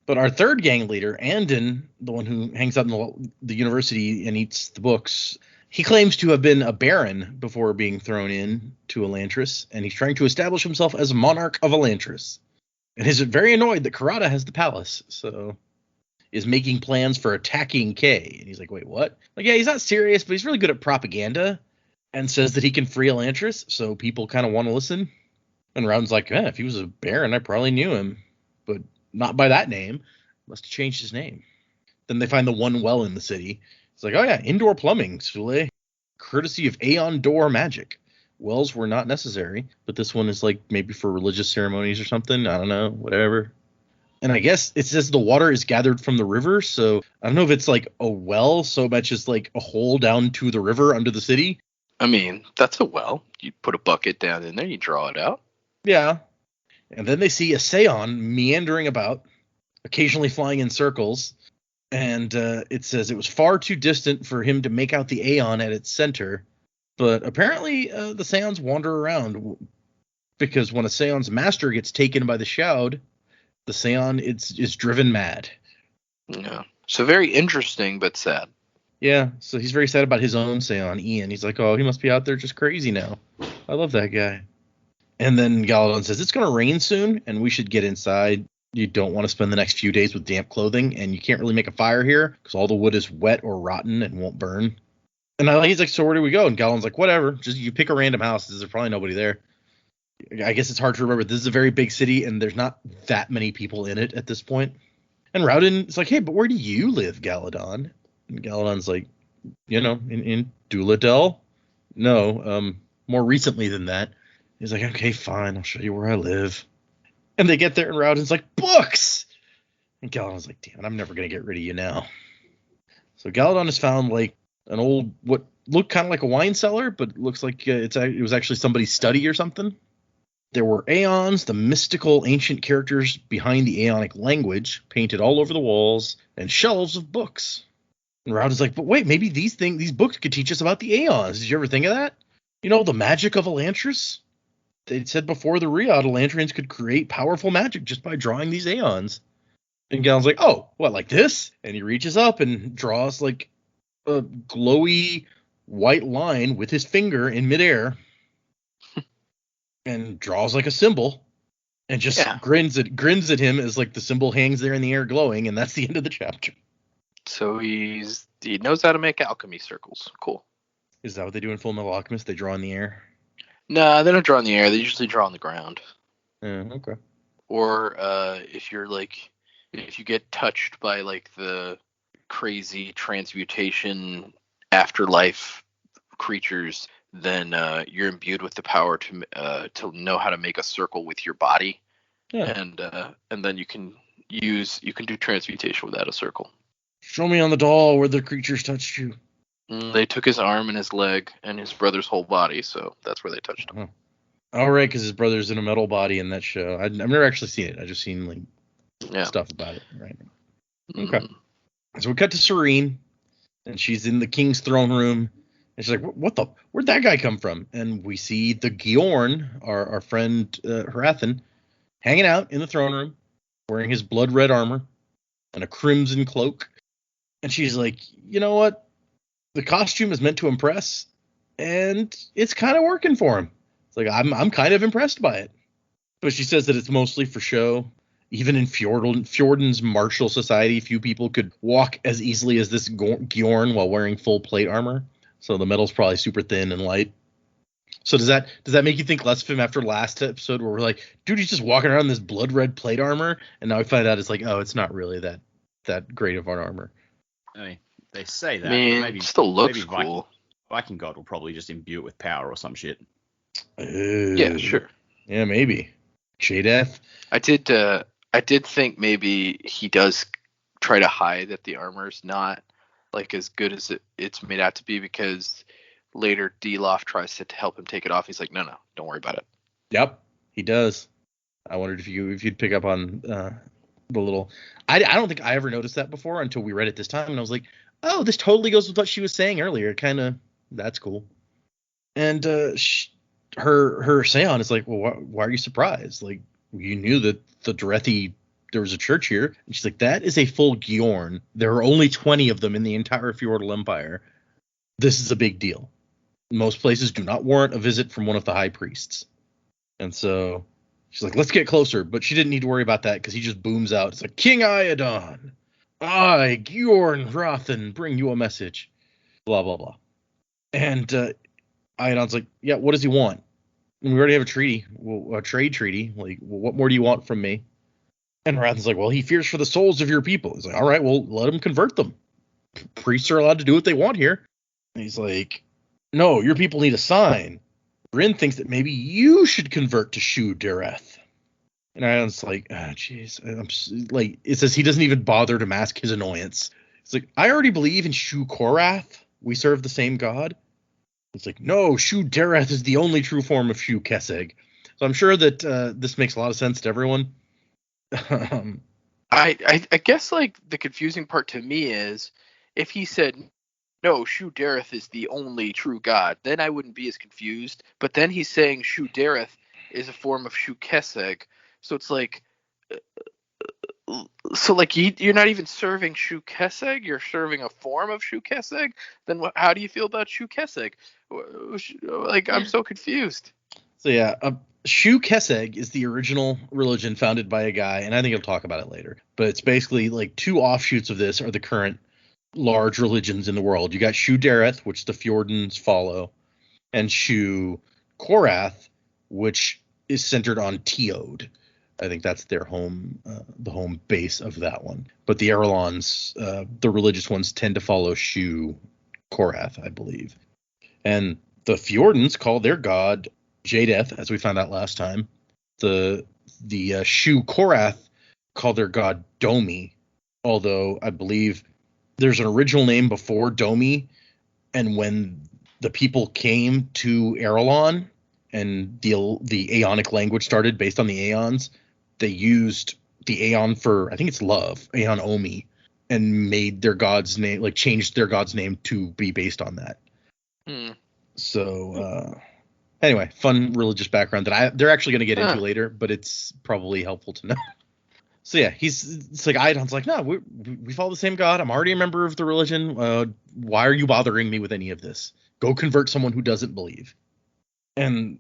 But our third gang leader, Andon, the one who hangs out in the university and eats the books, He claims to have been a baron before being thrown in to Elantris, and he's trying to establish himself as monarch of Elantris. And is very annoyed that Karada has the palace, so is making plans for attacking Kay. And he's like, wait, what? Like, yeah, he's not serious, but he's really good at propaganda, and says that he can free Elantris, so people kind of want to listen. And Raoden's like, if he was a baron, I probably knew him, but not by that name. Must have changed his name. Then they find the one well in the city. It's like, oh yeah, indoor plumbing, Sule. Courtesy of Aeon Door magic. Wells were not necessary, but this one is like maybe for religious ceremonies or something. I don't know, whatever. And I guess it says the water is gathered from the river, so I don't know if it's like a well so much as like a hole down to the river under the city. I mean, that's a well. You put a bucket down in there, you draw it out. Yeah. And then they see a Seon meandering about, occasionally flying in circles. And it says it was far too distant for him to make out the Aeon at its center. But apparently the Seons wander around, because when a Seon's master gets taken by the Shroud, the Seon is driven mad. Yeah. So very interesting, but sad. Yeah, so he's very sad about his own Seon, Ian. He's like, oh, he must be out there just crazy now. I love that guy. And then Galadon says, it's going to rain soon, and we should get inside. You don't want to spend the next few days with damp clothing, and you can't really make a fire here because all the wood is wet or rotten and won't burn. And he's like, so where do we go? And Galadon's like, whatever. Just you pick a random house. There's probably nobody there. I guess it's hard to remember. This is a very big city, and there's not that many people in it at this point. And Raoden is like, hey, but where do you live, Galadon? And Galadon's like, in Duladel? No, more recently than that. He's like, okay, fine. I'll show you where I live. And they get there, and Raoden's like, books! And Galadon's like, damn it, I'm never going to get rid of you now. So Galadon has found, like, an old, what looked kind of like a wine cellar, but looks like it was actually somebody's study or something. There were Aeons, the mystical ancient characters behind the Aeonic language, painted all over the walls, and shelves of books. And Raoden's like, but wait, maybe these books could teach us about the Aeons. Did you ever think of that? The magic of Elantris? They said before the Riad, Elantrians could create powerful magic just by drawing these Aeons. And Galen's like, oh, what, like this? And he reaches up and draws like a glowy white line with his finger in midair and draws like a symbol and just grins at him as like the symbol hangs there in the air glowing, and that's the end of the chapter. So he knows how to make alchemy circles. Cool. Is that what they do in Full Metal Alchemist? They draw in the air? No, they don't draw in the air. They usually draw on the ground. Okay. Or if you get touched by like the crazy transmutation afterlife creatures, then you're imbued with the power to know how to make a circle with your body. Yeah. And then you can do transmutation without a circle. Show me on the doll where the creatures touched you. They took his arm and his leg and his brother's whole body, so that's where they touched him. All right, because his brother's in a metal body in that show. I've never actually seen it. I've just seen like stuff about it. Right. Okay. So we cut to Sarene, and she's in the king's throne room, and she's like, where'd that guy come from? And we see the Giorn, our friend Hrathen, hanging out in the throne room, wearing his blood red armor and a crimson cloak. And she's like, you know what? The costume is meant to impress, and it's kind of working for him. It's like, I'm kind of impressed by it. But she says that it's mostly for show. Even in Fjordan's martial society, few people could walk as easily as this Giorn while wearing full plate armor. So the metal's probably super thin and light. So does that make you think less of him after last episode where we're like, dude, he's just walking around in this blood red plate armor, and now we find out it's like, oh, it's not really that great of an armor. I mean, they say that. I mean, maybe, it still looks maybe cool. Viking God will probably just imbue it with power or some shit. Yeah, sure. Yeah, maybe. J-Death. I did think maybe he does try to hide that the armor's not like as good as it's made out to be, because later D-Loft tries to help him take it off. He's like, no, don't worry about it. Yep, he does. I wondered if you'd pick up on the little. I don't think I ever noticed that before until we read it this time, and I was like, oh, this totally goes with what she was saying earlier. Kind of, that's cool. And her Seon is like, well, why are you surprised? Like, you knew that the Drethi, there was a church here. And she's like, that is a full Giorn. There are only 20 of them in the entire Fjordal Empire. This is a big deal. Most places do not warrant a visit from one of the high priests. And so she's like, let's get closer. But she didn't need to worry about that because he just booms out. It's like, King Iadon, I, Gjorn Hrathen, bring you a message. Blah, blah, blah. And Iadon's like, yeah, what does he want? And we already have a treaty, a trade treaty. Like, well, what more do you want from me? And Hrathen's like, well, he fears for the souls of your people. He's like, all right, well, let him convert them. Priests are allowed to do what they want here. And he's like, no, your people need a sign. Bryn thinks that maybe you should convert to Shu Dereth. And Iadon's like, jeez. Like, it says he doesn't even bother to mask his annoyance. It's like, I already believe in Shu Korath. We serve the same god. It's like, no, Shu Dereth is the only true form of Shu Keseg. So I'm sure that this makes a lot of sense to everyone. I guess like the confusing part to me is if he said no, Shu Dereth is the only true god, then I wouldn't be as confused. But then he's saying Shu Dereth is a form of Shu Keseg, so it's like, you're not even serving Shu Keseg, you're serving a form of Shu Keseg. Then how do you feel about Shu Keseg? Like, I'm so confused. So yeah, Shu Keseg is the original religion founded by a guy, and I think I'll talk about it later. But it's basically like two offshoots of this are the current large religions in the world. You got Shu Dereth, which the Fjordans follow, and Shu Korath, which is centered on Teod. I think that's their home, the home base of that one. But the Erlons, the religious ones, tend to follow Shu Korath, I believe. And the Fjordans call their god Jadeth, as we found out last time. The Shu Korath call their god Domi, although I believe there's an original name before Domi, and when the people came to Erelon and the Aeonic language started based on the Aeons, they used the Aeon for, I think it's love, Aeon Omi, and made their god's name, like changed their god's name to be based on that. So anyway, fun religious background that they're actually going to get into later, but it's probably helpful to know. So yeah, it's like Iadon's like, no, we follow the same god. I'm already a member of the religion. Why are you bothering me with any of this? Go convert someone who doesn't believe. And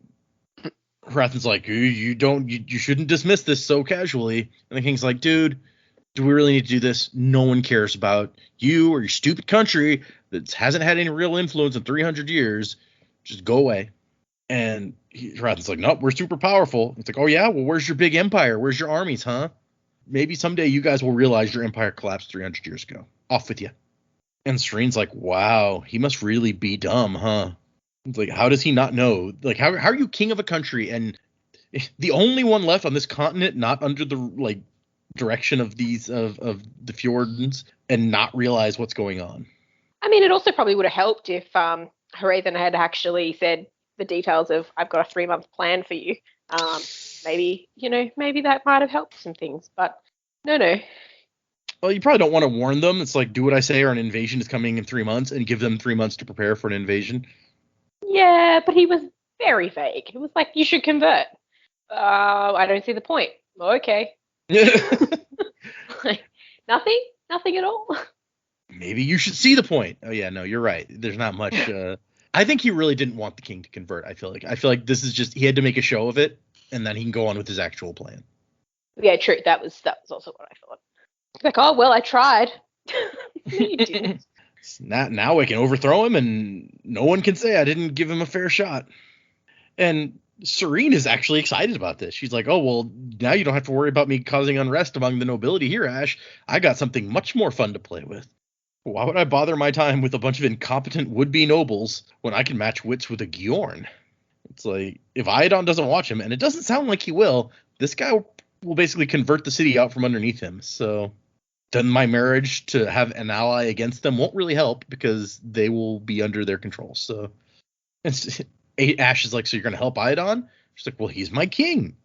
Hrathen's like, you shouldn't dismiss this so casually. And the king's like, dude, do we really need to do this? No one cares about you or your stupid country that hasn't had any real influence in 300 years. Just go away. And Hrathen's like, nope, we're super powerful. It's like, oh yeah, well, where's your big empire? Where's your armies, huh? Maybe someday you guys will realize your empire collapsed 300 years ago. Off with you. And Sarene's like, wow, he must really be dumb, huh? It's like, how does he not know? Like, how are you king of a country and the only one left on this continent not under the like direction of these of the Fjordans and not realize what's going on? I mean, it also probably would have helped if Hrathen had actually said the details of, I've got a 3-month plan for you. Maybe that might have helped some things, but no. Well, you probably don't want to warn them. It's like, do what I say or an invasion is coming in 3 months, and give them 3 months to prepare for an invasion. Yeah, but he was very vague. It was like, you should convert. I don't see the point. Okay. Like, nothing at all. Maybe you should see the point. Oh yeah, no, you're right. There's not much. I think he really didn't want the king to convert. I feel like this is just, he had to make a show of it, and then he can go on with his actual plan. Yeah, true. That was also what I thought. Like, oh well, I tried. No, you didn't. Now I can overthrow him, and no one can say I didn't give him a fair shot. And Sarene is actually excited about this. She's like, oh, well, now you don't have to worry about me causing unrest among the nobility here, Ash. I got something much more fun to play with. Why would I bother my time with a bunch of incompetent would-be nobles when I can match wits with a Gjorn? It's like, if Iadon doesn't watch him, and it doesn't sound like he will, this guy will basically convert the city out from underneath him. So then my marriage to have an ally against them won't really help because they will be under their control. So Ash is like, so you're going to help Iadon? She's like, well, he's my king.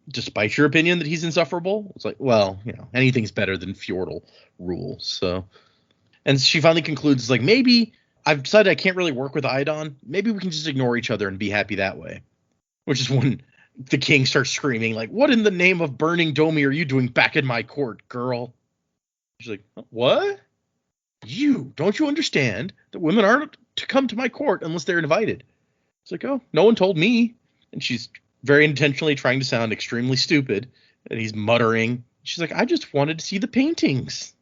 Despite your opinion that he's insufferable? It's like, well, anything's better than feudal rule. So, and she finally concludes, like, maybe I've decided I can't really work with Iadon. Maybe we can just ignore each other and be happy that way. Which is when the king starts screaming, like, what in the name of burning Domi are you doing back in my court, girl? She's like, what? Don't you understand that women aren't to come to my court unless they're invited. It's like, oh, no one told me. And she's very intentionally trying to sound extremely stupid. And he's muttering. She's like, I just wanted to see the paintings.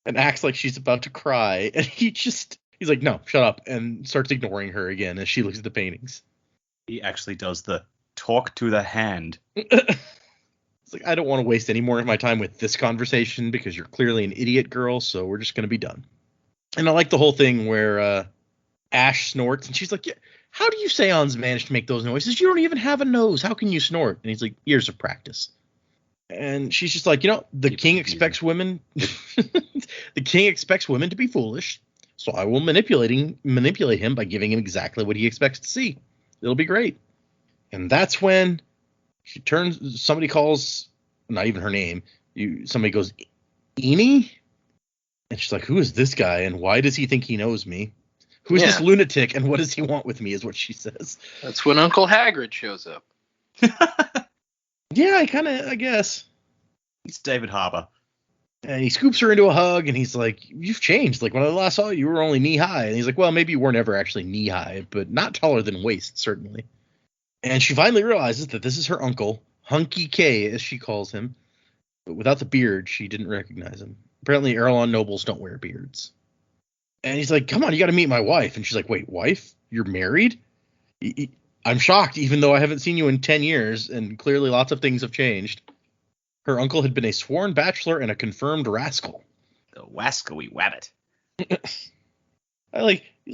And acts like she's about to cry. And he's like, no, shut up. And starts ignoring her again as she looks at the paintings. He actually does the talk to the hand. It's like, I don't want to waste any more of my time with this conversation because you're clearly an idiot, girl. So we're just going to be done. And I like the whole thing where Ash snorts. And she's like, yeah, how do you Seons manage to make those noises? You don't even have a nose. How can you snort? And he's like, years of practice. And she's just like, the king expects women. The king expects women to be foolish. So I will manipulate him by giving him exactly what he expects to see. It'll be great. And that's when somebody calls, not even her name. Somebody goes, Eenie? And she's like, who is this guy? And why does he think he knows me? Who is this lunatic? And what does he want with me is what she says. That's when Uncle Hagrid shows up. Yeah, I guess. It's David Harbour. And he scoops her into a hug, and he's like, you've changed. Like, when I last saw you, you were only knee-high. And he's like, well, maybe you weren't ever actually knee-high, but not taller than waist, certainly. And she finally realizes that this is her uncle, Hunky K, as she calls him. But without the beard, she didn't recognize him. Apparently, Erlon nobles don't wear beards. And he's like, come on, you got to meet my wife. And she's like, wait, wife? You're married? I'm shocked, even though I haven't seen you in 10 years, and clearly lots of things have changed. Her uncle had been a sworn bachelor and a confirmed rascal. The wascally wabbit. He's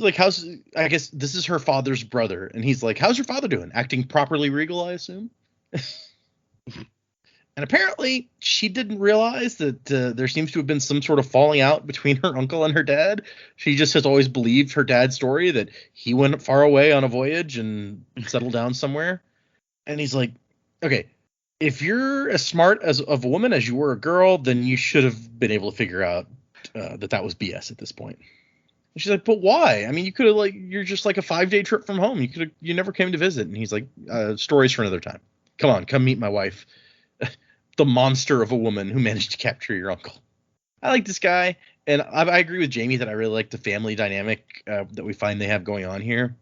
like, I guess this is her father's brother. And he's like, how's your father doing? Acting properly regal, I assume? And apparently she didn't realize that there seems to have been some sort of falling out between her uncle and her dad. She just has always believed her dad's story that he went far away on a voyage and settled down somewhere. And he's like, okay, if you're as smart of a woman as you were a girl, then you should have been able to figure out that was BS at this point. And she's like, but why? I mean, you could have you're just like a 5-day trip from home. You never came to visit. And he's like, stories for another time. Come meet my wife. The monster of a woman who managed to capture your uncle. I like this guy, and I agree with Jamie that I really like the family dynamic that we find they have going on here.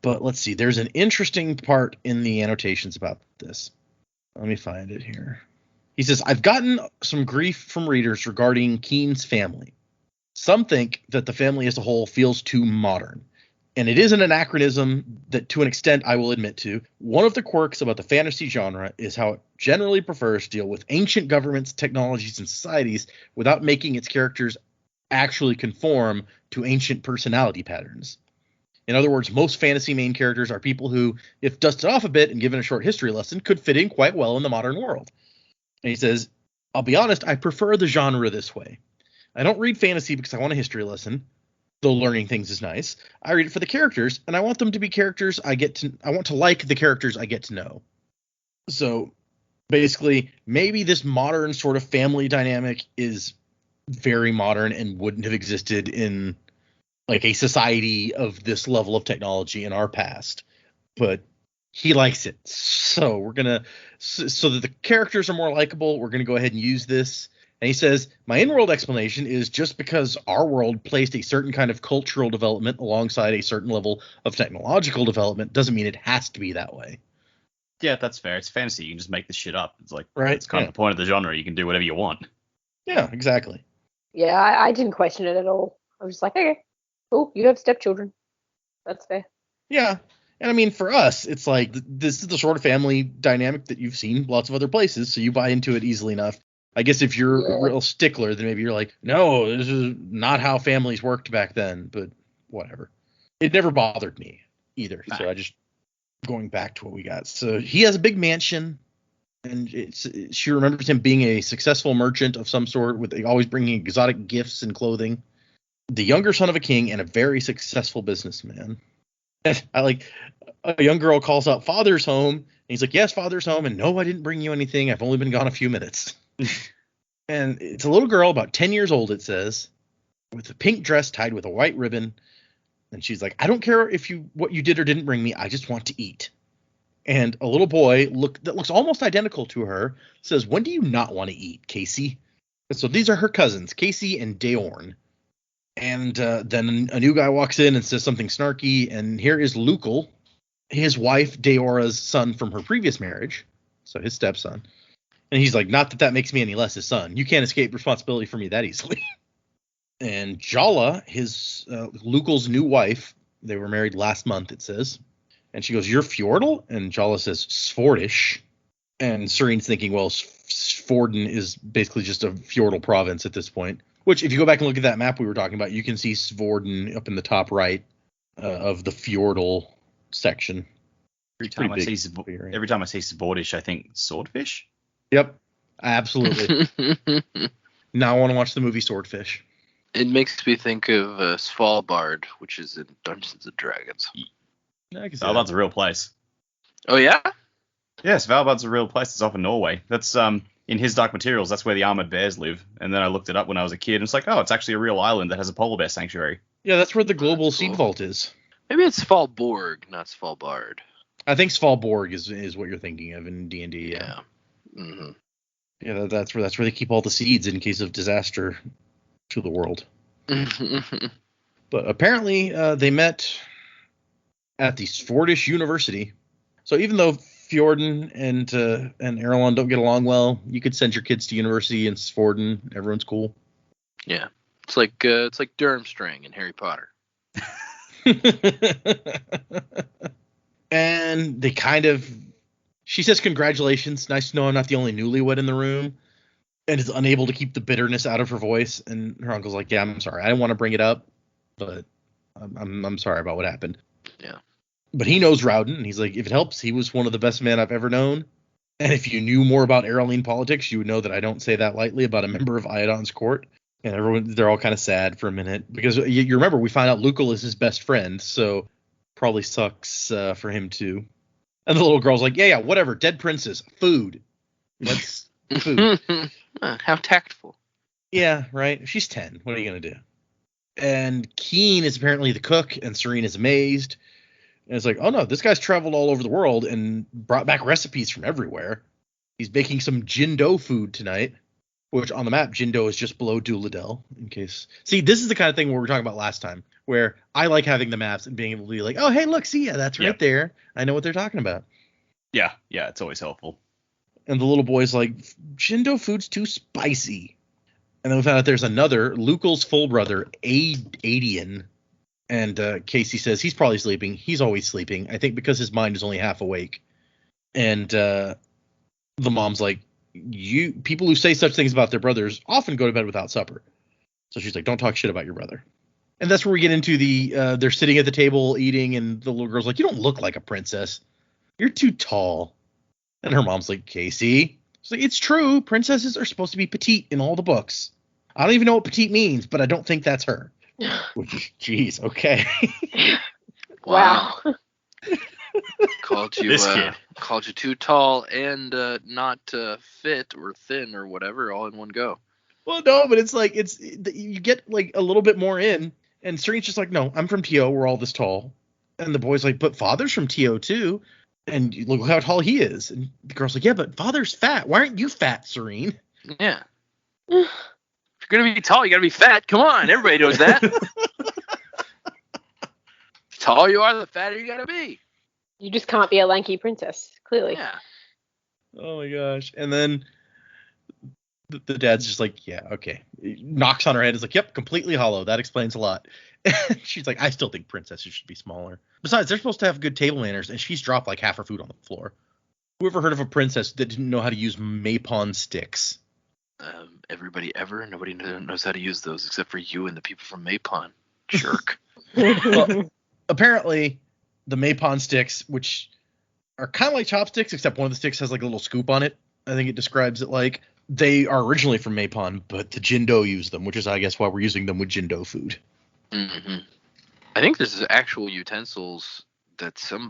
But let's see, there's an interesting part in the annotations about this. Let me find it here. He says, I've gotten some grief from readers regarding Keen's family. Some think that the family as a whole feels too modern. And it is an anachronism that, to an extent, I will admit to. One of the quirks about the fantasy genre is how it generally prefers to deal with ancient governments, technologies, and societies without making its characters actually conform to ancient personality patterns. In other words, most fantasy main characters are people who, if dusted off a bit and given a short history lesson, could fit in quite well in the modern world. And he says, I'll be honest, I prefer the genre this way. I don't read fantasy because I want a history lesson. Though learning things is nice. I read it for the characters, and I want them to be characters I want to like the characters I get to know. So basically, maybe this modern sort of family dynamic is very modern and wouldn't have existed in like a society of this level of technology in our past. But he likes it. So we're gonna, so that the characters are more likable, we're gonna go ahead and use this. And he says, my in-world explanation is just because our world placed a certain kind of cultural development alongside a certain level of technological development doesn't mean it has to be that way. Yeah, that's fair. It's fantasy. You can just make this shit up. It's like, right? It's kind of the point of the genre. You can do whatever you want. Yeah, exactly. Yeah, I didn't question it at all. I was just like, okay, cool. You have stepchildren. That's fair. Yeah. And I mean, for us, it's like this is the sort of family dynamic that you've seen lots of other places, so you buy into it easily enough. I guess if you're a real stickler, then maybe you're like, no, this is not how families worked back then, but whatever. It never bothered me either. Nah. So I just going back to what we got. So he has a big mansion, and she remembers him being a successful merchant of some sort, with always bringing exotic gifts and clothing. The younger son of a king and a very successful businessman. I like a young girl calls out, father's home. And he's like, yes, father's home. And no, I didn't bring you anything. I've only been gone a few minutes. And it's a little girl about 10 years old, it says, with a pink dress tied with a white ribbon. And she's like, I don't care what you did or didn't bring me. I just want to eat. And a little boy that looks almost identical to her says, when do you not want to eat, Casey? And so these are her cousins, Casey and Daorn. And then a new guy walks in and says something snarky, and here is Lucal, his wife Deora's son from her previous marriage, so his stepson. And he's like, not that that makes me any less his son. You can't escape responsibility for me that easily. And Jala, his Lucal's new wife, they were married last month, it says. And she goes, you're Fjordal? And Jala says, Sfordish. And Serene's thinking, well, Svorden is basically just a Fjordal province at this point. Which, if you go back and look at that map we were talking about, you can see Svorden up in the top right of the Fjordal section. Every time I see Svordish, I think swordfish. Yep, absolutely. Now I want to watch the movie Swordfish. It makes me think of Svalbard, which is in Dungeons and Dragons. Svalbard's a real place. Oh, yeah? Yeah, Svalbard's a real place. It's off in Norway. That's in his Dark Materials, that's where the armored bears live. And then I looked it up when I was a kid, and it's like, oh, it's actually a real island that has a polar bear sanctuary. Yeah, that's where the global seed vault is. Maybe it's Svalborg, not Svalbard. I think Svalborg is what you're thinking of in D&D. Yeah. Mm-hmm. Yeah, that's where they keep all the seeds in case of disaster to the world. But apparently they met at the Svordish University. So even though Fjorden and Erelon don't get along well, you could send your kids to university in Svorden. Everyone's cool. Yeah, it's like Durmstrang in Harry Potter. And they she says congratulations. Nice to know I'm not the only newlywed in the room. And is unable to keep the bitterness out of her voice. And her uncle's like, yeah, I'm sorry. I didn't want to bring it up, but I'm sorry about what happened. Yeah. But he knows Raoden, and he's like, if it helps, he was one of the best men I've ever known. And if you knew more about Eroline politics, you would know that I don't say that lightly about a member of Iadon's court. And they're all kind of sad for a minute. Because you remember, we find out Lucal is his best friend, so probably sucks for him too. And the little girl's like, yeah, whatever, dead princess, food. That's food. How tactful. Yeah, right? She's 10. What are you going to do? And Keen is apparently the cook, and Sarene is amazed. And it's like, oh no, this guy's traveled all over the world and brought back recipes from everywhere. He's baking some Jindo food tonight, which on the map, Jindo is just below Duladel, in case. See, this is the kind of thing we were talking about last time, where I like having the maps and being able to be like, oh, hey, look, see, yeah, that's right there. I know what they're talking about. Yeah, it's always helpful. And the little boy's like, Jindo food's too spicy. And then we found out there's another, Lucal's full brother, Adian. And Casey says he's probably sleeping. He's always sleeping. I think because his mind is only half awake. And the mom's like, people who say such things about their brothers often go to bed without supper. So she's like, don't talk shit about your brother. And that's where we get into they're sitting at the table eating, and the little girl's like, you don't look like a princess. You're too tall. And her mom's like, Casey. She's like, it's true. Princesses are supposed to be petite in all the books. I don't even know what petite means, but I don't think that's her. Which, jeez, okay. Wow. Called you too tall and not fit or thin or whatever all in one go. Well, no, but it's like you get like a little bit more in, and Serene's just like, no, I'm from TO. We're all this tall, and the boy's like, but Father's from TO too, and look how tall he is. And the girl's like, yeah, but Father's fat. Why aren't you fat, Serene? Yeah. If you're gonna be tall, you gotta be fat. Come on, everybody knows that. The taller you are, the fatter you gotta be. You just can't be a lanky princess, clearly. Yeah. Oh my gosh. And then the dad's just like, yeah, okay. He knocks on her head. Is like, yep, completely hollow. That explains a lot. And she's like, I still think princesses should be smaller. Besides, they're supposed to have good table manners, and she's dropped like half her food on the floor. Whoever heard of a princess that didn't know how to use Maypon sticks? Everybody ever? Nobody knows how to use those except for you and the people from Maypon. Jerk. Well, apparently, the Maypon sticks, which are kind of like chopsticks, except one of the sticks has like a little scoop on it. I think it describes it like. They are originally from Maypon, but the Jindo use them, which is, I guess, why we're using them with Jindo food. Mm-hmm. I think there's actual utensils that some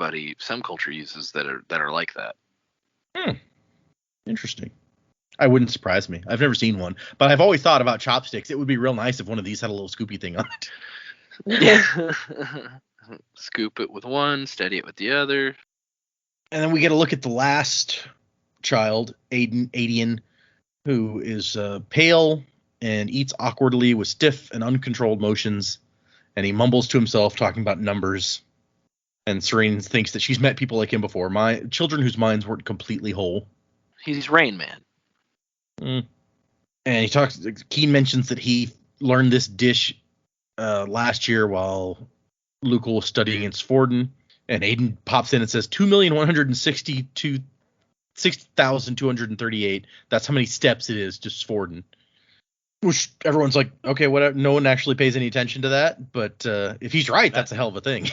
culture uses that are like that. Interesting. I wouldn't surprise me. I've never seen one, but I've always thought about chopsticks. It would be real nice if one of these had a little scoopy thing on it. Yeah. Scoop it with one, steady it with the other. And then we get a look at the last child, Adian, who is pale and eats awkwardly with stiff and uncontrolled motions. And he mumbles to himself, talking about numbers. And Sarene thinks that she's met people like him before, children whose minds weren't completely whole. He's Rain Man. And Keen mentions that he learned this dish last year while Lucal was studying in Sforden. And Aiden pops in and says 2,160,238. That's how many steps it is to Sforden. Which everyone's like, okay, whatever. No one actually pays any attention to that. But if he's right, that's a hell of a thing.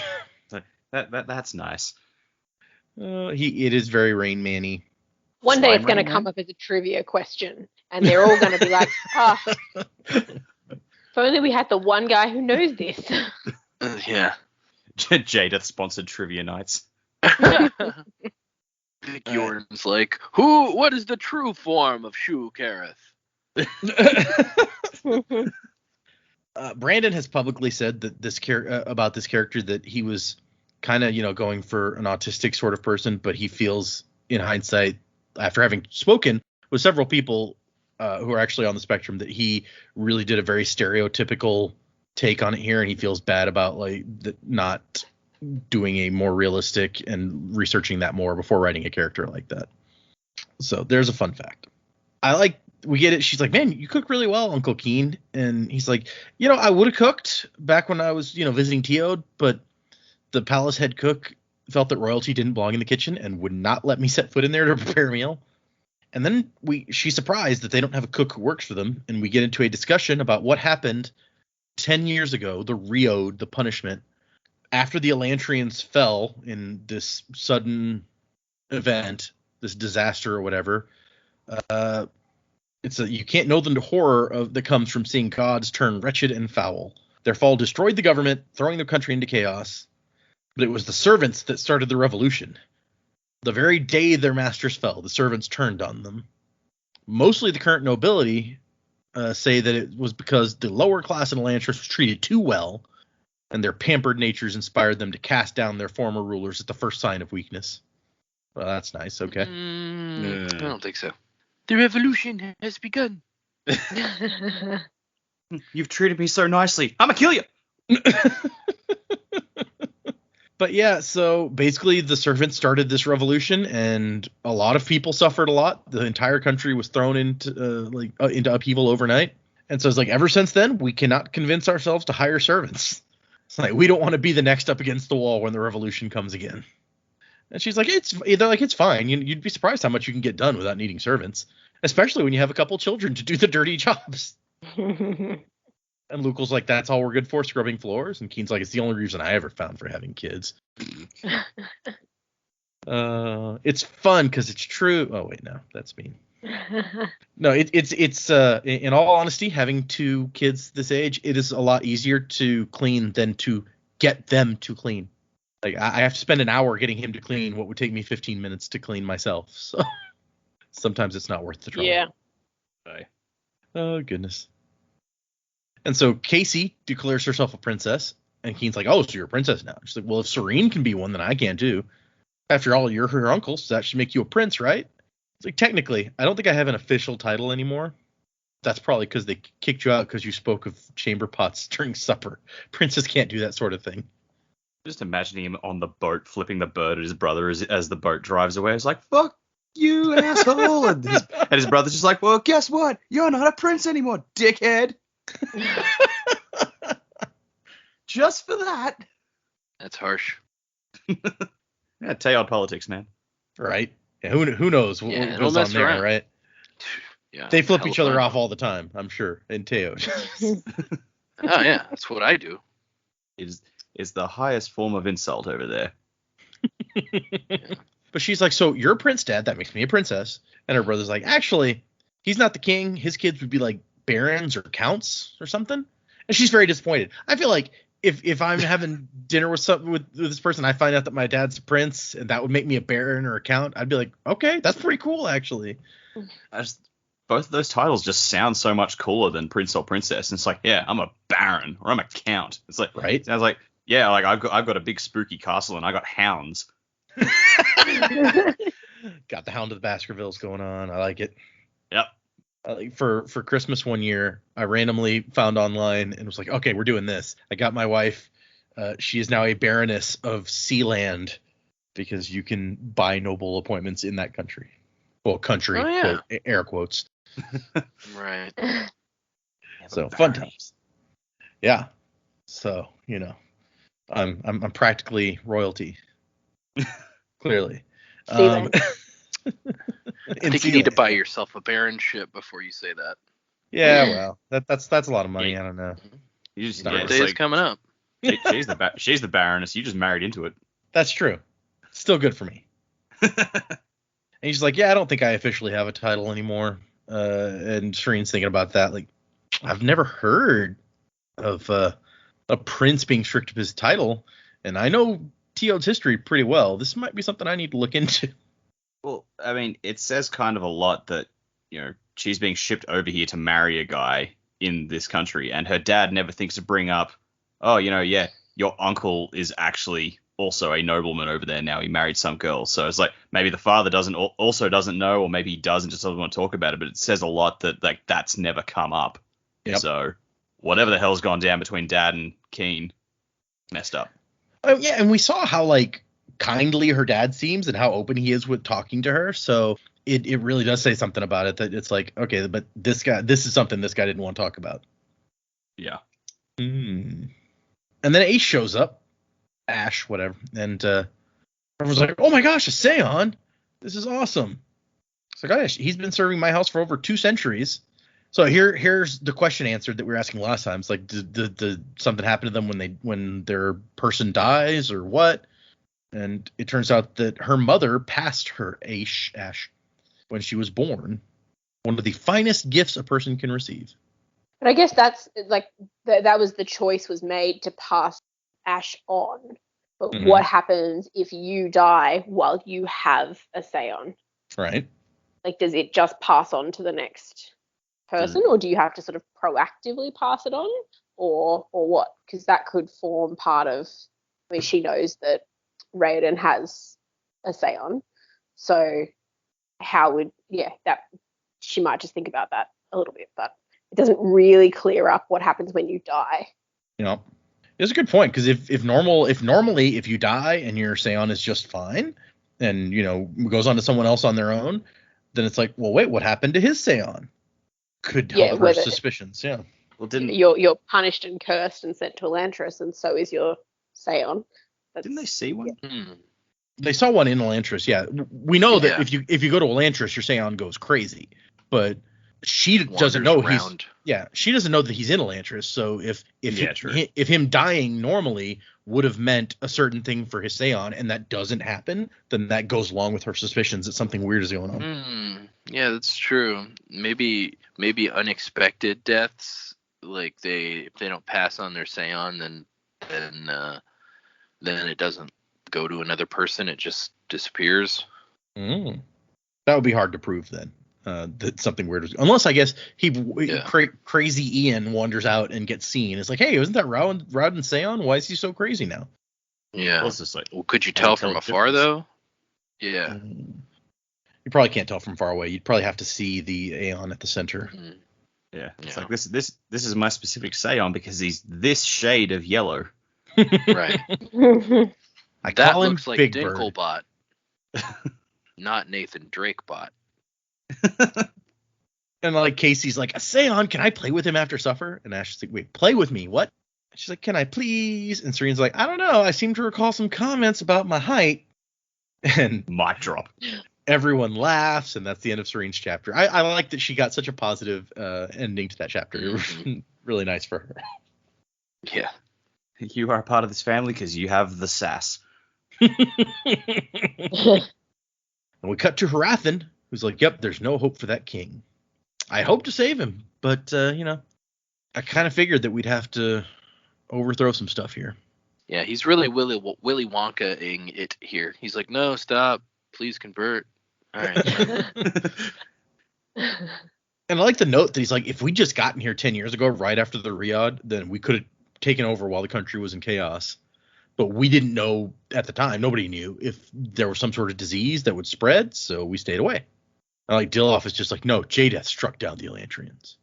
That's nice. It is very Rain Man-y. One day Slime it's going to Rain come Man? up as a trivia question, and they're all going to be like, if only we had the one guy who knows this. Yeah. Jadeth sponsored trivia nights. Bjorn's like, what is the true form of Shu Kareth? Brandon has publicly said that about this character that he was kind of, going for an autistic sort of person, but he feels in hindsight, after having spoken with several people who are actually on the spectrum, that he really did a very stereotypical take on it here, and he feels bad about not doing a more realistic and researching that more before writing a character like that. So there's a fun fact. We get it. She's like, man, you cook really well, Uncle Keen. And he's like, I would have cooked back when I was, visiting Teod, but the palace head cook felt that royalty didn't belong in the kitchen and would not let me set foot in there to prepare a meal. And then she's surprised that they don't have a cook who works for them. And we get into a discussion about what happened 10 years ago, the Raoden, the punishment, after the Elantrians fell in this sudden event, this disaster or whatever. You can't know the horror that comes from seeing gods turn wretched and foul. Their fall destroyed the government, throwing the country into chaos. But it was the servants that started the revolution. The very day their masters fell, the servants turned on them. Mostly the current nobility say that it was because the lower class in Elantris was treated too well, and their pampered natures inspired them to cast down their former rulers at the first sign of weakness. Well, that's nice. Okay. I don't think so. The revolution has begun. You've treated me so nicely. I'm gonna kill you. But yeah, so basically the servants started this revolution, and a lot of people suffered a lot. The entire country was thrown into upheaval overnight. And so it's like, ever since then, we cannot convince ourselves to hire servants. It's like, we don't want to be the next up against the wall when the revolution comes again. And she's like, it's fine. You'd be surprised how much you can get done without needing servants, especially when you have a couple children to do the dirty jobs. And Lucal's like, that's all we're good for, scrubbing floors. And Keen's like, it's the only reason I ever found for having kids. It's fun because it's true. Oh, wait, no, that's mean. No, it's in all honesty, having two kids this age, it is a lot easier to clean than to get them to clean. Like, I have to spend an hour getting him to clean what would take me 15 minutes to clean myself. So sometimes it's not worth the trouble. Yeah. Bye. Oh, goodness. And so Casey declares herself a princess, and Keen's like, oh, so you're a princess now. She's like, well, if Sarene can be one, then I can too. After all, you're her uncle, so that should make you a prince, right? It's like, technically, I don't think I have an official title anymore. That's probably because they kicked you out because you spoke of chamber pots during supper. Princes can't do that sort of thing. Just imagining him on the boat flipping the bird at his brother as the boat drives away. It's like, fuck you, asshole. And his brother's just like, well, guess what? You're not a prince anymore, dickhead. Just for that. That's harsh. Yeah, Teod politics, man. Right? Yeah, who knows what goes on there, right? Yeah, they flip each other off all the time, I'm sure, in Teod. Oh, yeah, that's what I do. Is the highest form of insult over there. But she's like, so you're a prince, Dad. That makes me a princess. And her brother's like, actually, he's not the king. His kids would be like barons or counts or something. And she's very disappointed. I feel like if I'm having dinner with this person, I find out that my dad's a prince and that would make me a baron or a count, I'd be like, okay, that's pretty cool, actually. Both of those titles just sound so much cooler than prince or princess. And it's like, yeah, I'm a baron or I'm a count. It's like, right? Sounds like, yeah, like I've got a big spooky castle and I got hounds. Got the Hound of the Baskervilles going on. I like it. Yep. For Christmas one year, I randomly found online and was like, okay, we're doing this. I got my wife. She is now a baroness of Sealand because you can buy noble appointments in that country. Well, country, Oh, yeah. quote, air quotes. Right. So fun times. Yeah. So, I'm practically royalty. Clearly. Sealand. I think you need to buy yourself a baronship before you say that. Yeah, well, that's a lot of money. Yeah. I don't know. You just Yeah, Birthday's coming up. she's the baroness. You just married into it. That's true. Still good for me. And he's like, yeah, I don't think I officially have a title anymore. And Serene's thinking about that. Like, I've never heard of a prince being stripped of his title, and I know Teod's history pretty well. This might be something I need to look into. Well, I mean, it says kind of a lot that, she's being shipped over here to marry a guy in this country, and her dad never thinks to bring up, oh, yeah, your uncle is actually also a nobleman over there now. He married some girl. So it's like maybe the father doesn't know, or maybe he does and just doesn't want to talk about it. But it says a lot that that's never come up. Yep. So whatever the hell's gone down between Dad and Keen, messed up. Oh yeah, and we saw how kindly her dad seems and how open he is with talking to her. So it really does say something about it, that it's like, okay, but this is something this guy didn't want to talk about. Yeah. And then Ace shows up. Ash, whatever, and everyone's like, "Oh my gosh, a Seon! This is awesome!" It's like, "Oh, he's been serving my house for over 2 centuries." So here's the question answered that we were asking last time. It's like, did something happen to them when their person dies or what? And it turns out that her mother passed her Ash when she was born. One of the finest gifts a person can receive. But I guess that's like that was the choice was made to pass Ash on. But what happens if you die while you have a Seon? Right. Like, does it just pass on to the next person, or do you have to sort of proactively pass it on, or what? Because that could form part of. I mean, she knows that Raoden has a Seon, so how would that she might just think about that a little bit, but it doesn't really clear up what happens when you die. It's a good point, because if normally if you die and your Seon is just fine and goes on to someone else on their own, then it's like, well, wait, what happened to his Seon? Could help her suspicions. Yeah. Well, you're punished and cursed and sent to Elantris, and so is your Seon. Didn't they see one? Yeah. They saw one in Elantris. Yeah, we know that if you go to Elantris, your Seon goes crazy, but she doesn't know she doesn't know that he's in Elantris. So if him dying normally would have meant a certain thing for his Seon, and that doesn't happen, then that goes along with her suspicions that something weird is going on. Yeah, that's true. Maybe unexpected deaths, like if they don't pass on their Seon, then it doesn't go to another person. It just disappears. That would be hard to prove then. That something weird was, unless I guess crazy Ian wanders out and gets seen. It's like, hey, wasn't that Raoden Seon? Why is he so crazy now? Yeah. Well, it's just like, well, could you tell from afar though? Yeah. You probably can't tell from far away. You'd probably have to see the Aeon at the center. Yeah. It's like this is my specific Seon because he's this shade of yellow. Right. That looks like Big Dinklebot, not Nathan Drakebot. And like Casey's like, a Seon, can I play with him after supper? And Ash is like, wait, play with me? What? She's like, can I please? And Serene's like, I don't know. I seem to recall some comments about my height. And mic drop. Everyone laughs, and that's the end of Serene's chapter. I like that she got such a positive ending to that chapter. It was really nice for her. Yeah. You are a part of this family because you have the sass. And we cut to Hrathen, who's like, yep, there's no hope for that king. I hope to save him, but, I kind of figured that we'd have to overthrow some stuff here. Yeah, he's really Willy Wonka-ing it here. He's like, no, stop. Please convert. All right. And I like the note that he's like, if we just gotten here 10 years ago, right after the Riad, then we could have taken over while the country was in chaos. But we didn't know at the time, nobody knew if there was some sort of disease that would spread, so we stayed away. And like Dilloff is just like, no, Jadeath struck down the Elantrians.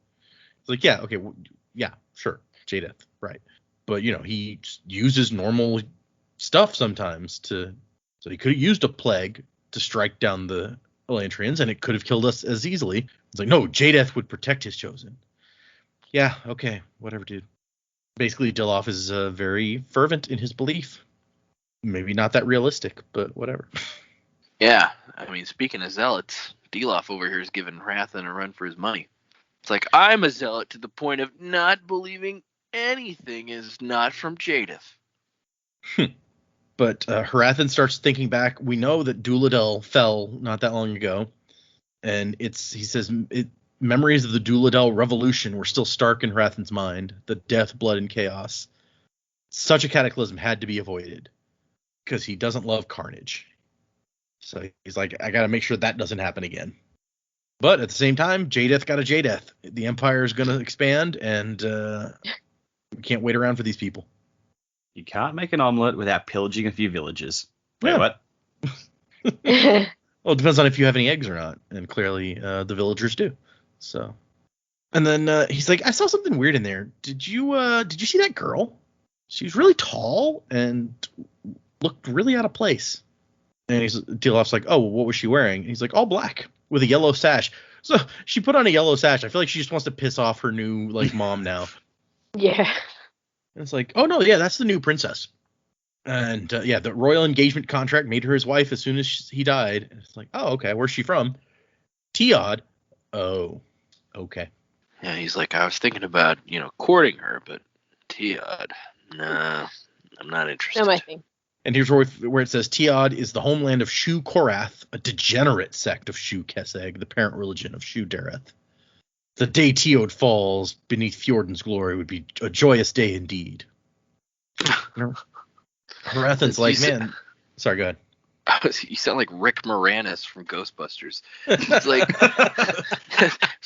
It's like, yeah, okay, yeah, sure, Jadeath, right. But, he uses normal stuff sometimes so he could have used a plague to strike down the Elantrians, and it could have killed us as easily. It's like, no, Jadeath would protect his chosen. Yeah, okay, whatever, dude. Basically, Dilloff is very fervent in his belief. Maybe not that realistic, but whatever. Yeah, I mean, speaking of zealots, Dilloff over here is giving Hrathen a run for his money. It's like, I'm a zealot to the point of not believing anything is not from Jadeath. But Hrathen starts thinking back. We know that Duladel fell not that long ago, and he says memories of the Duladel revolution were still stark in Hrathen's mind. The death, blood, and chaos. Such a cataclysm had to be avoided because he doesn't love carnage. So he's like, I got to make sure that doesn't happen again. But at the same time, Jadeath got a Jadeath. The Empire is going to expand, and we can't wait around for these people. You can't make an omelet without pillaging a few villages. Wait, Yeah. what? Well, it depends on if you have any eggs or not, and clearly the villagers do. So, and then he's like, I saw something weird in there. Did you see that girl? She was really tall and looked really out of place. And Dilloff's like, oh, what was she wearing? And he's like, all black with a yellow sash. So she put on a yellow sash. I feel like she just wants to piss off her new mom now. Yeah. And it's like, oh no, yeah, that's the new princess. And the royal engagement contract made her his wife as soon as he died. And it's like, oh, okay, where's she from? Teod. Oh, okay. Yeah, he's like, I was thinking about, courting her, but Teod, nah, I'm not interested. Not my thing. And here's where it says Teod is the homeland of Shu Korath, a degenerate sect of Shu Keseg, the parent religion of Shu Dereth. The day Teod falls beneath Fjordan's glory would be a joyous day indeed. Hrathen's like, man. Sorry, go ahead. You sound like Rick Moranis from Ghostbusters. It's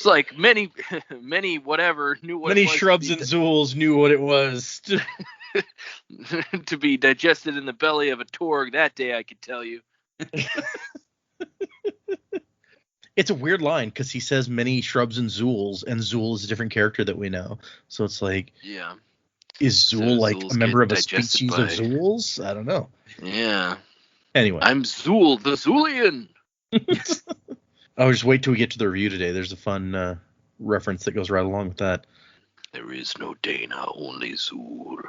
like many whatever knew what many it was shrubs and Zuuls knew what it was to be digested in the belly of a Torg that day, I could tell you. It's a weird line because he says many shrubs and Zuuls, and Zuul is a different character that we know. So it's like, yeah, is Zuul like Zuuls a member of get a species digested of Zuuls? I don't know. Yeah. Anyway, I'm Zuul, the Zuulian. I'll just wait till we get to the review today. There's a fun reference that goes right along with that. There is no Dana, only Zuul.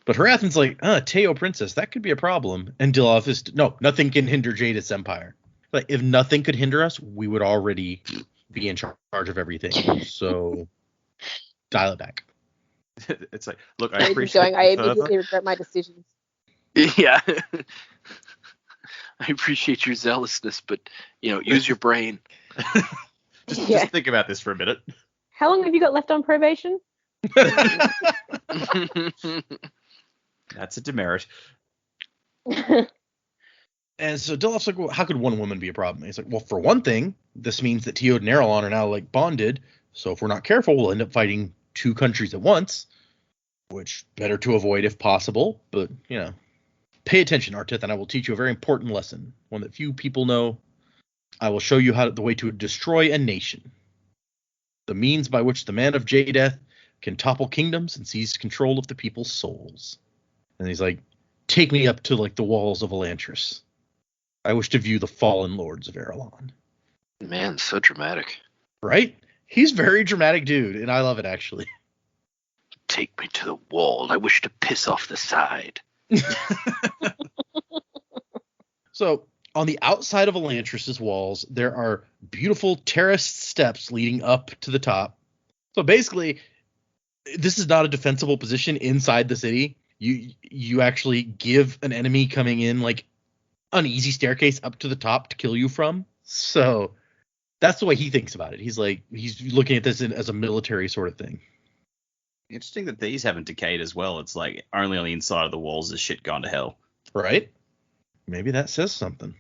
But Hrathen's like, Teo Princess, that could be a problem. And Dilloff is, no, nothing can hinder Jadeith's empire. Like, if nothing could hinder us, we would already be in charge of everything. So, dial it back. It's like, look, I appreciate going, I further. immediately regret my decisions. Yeah. I appreciate your zealousness, but, use your brain. Just think about this for a minute. How long have you got left on probation? That's a demerit. And so Dilloff's like, well, how could one woman be a problem? And he's like, well, for one thing, this means that Teod and Arelon are now bonded. So if we're not careful, we'll end up fighting two countries at once, which better to avoid if possible. But, pay attention, Artith, and I will teach you a very important lesson, one that few people know. I will show you the way to destroy a nation. The means by which the man of Jadeath can topple kingdoms and seize control of the people's souls. And he's like, take me up to the walls of Elantris. I wish to view the fallen lords of Arelon. Man, so dramatic. Right? He's a very dramatic dude, and I love it, actually. Take me to the wall. I wish to piss off the side. So, on the outside of Elantris' walls, there are beautiful terraced steps leading up to the top. So basically, this is not a defensible position inside the city. You actually give an enemy coming in an easy staircase up to the top to kill you from. So that's the way he thinks about it. He's looking at this as a military sort of thing. Interesting that these haven't decayed as well. It's like only on the inside of the walls is shit gone to hell. Right? Maybe that says something.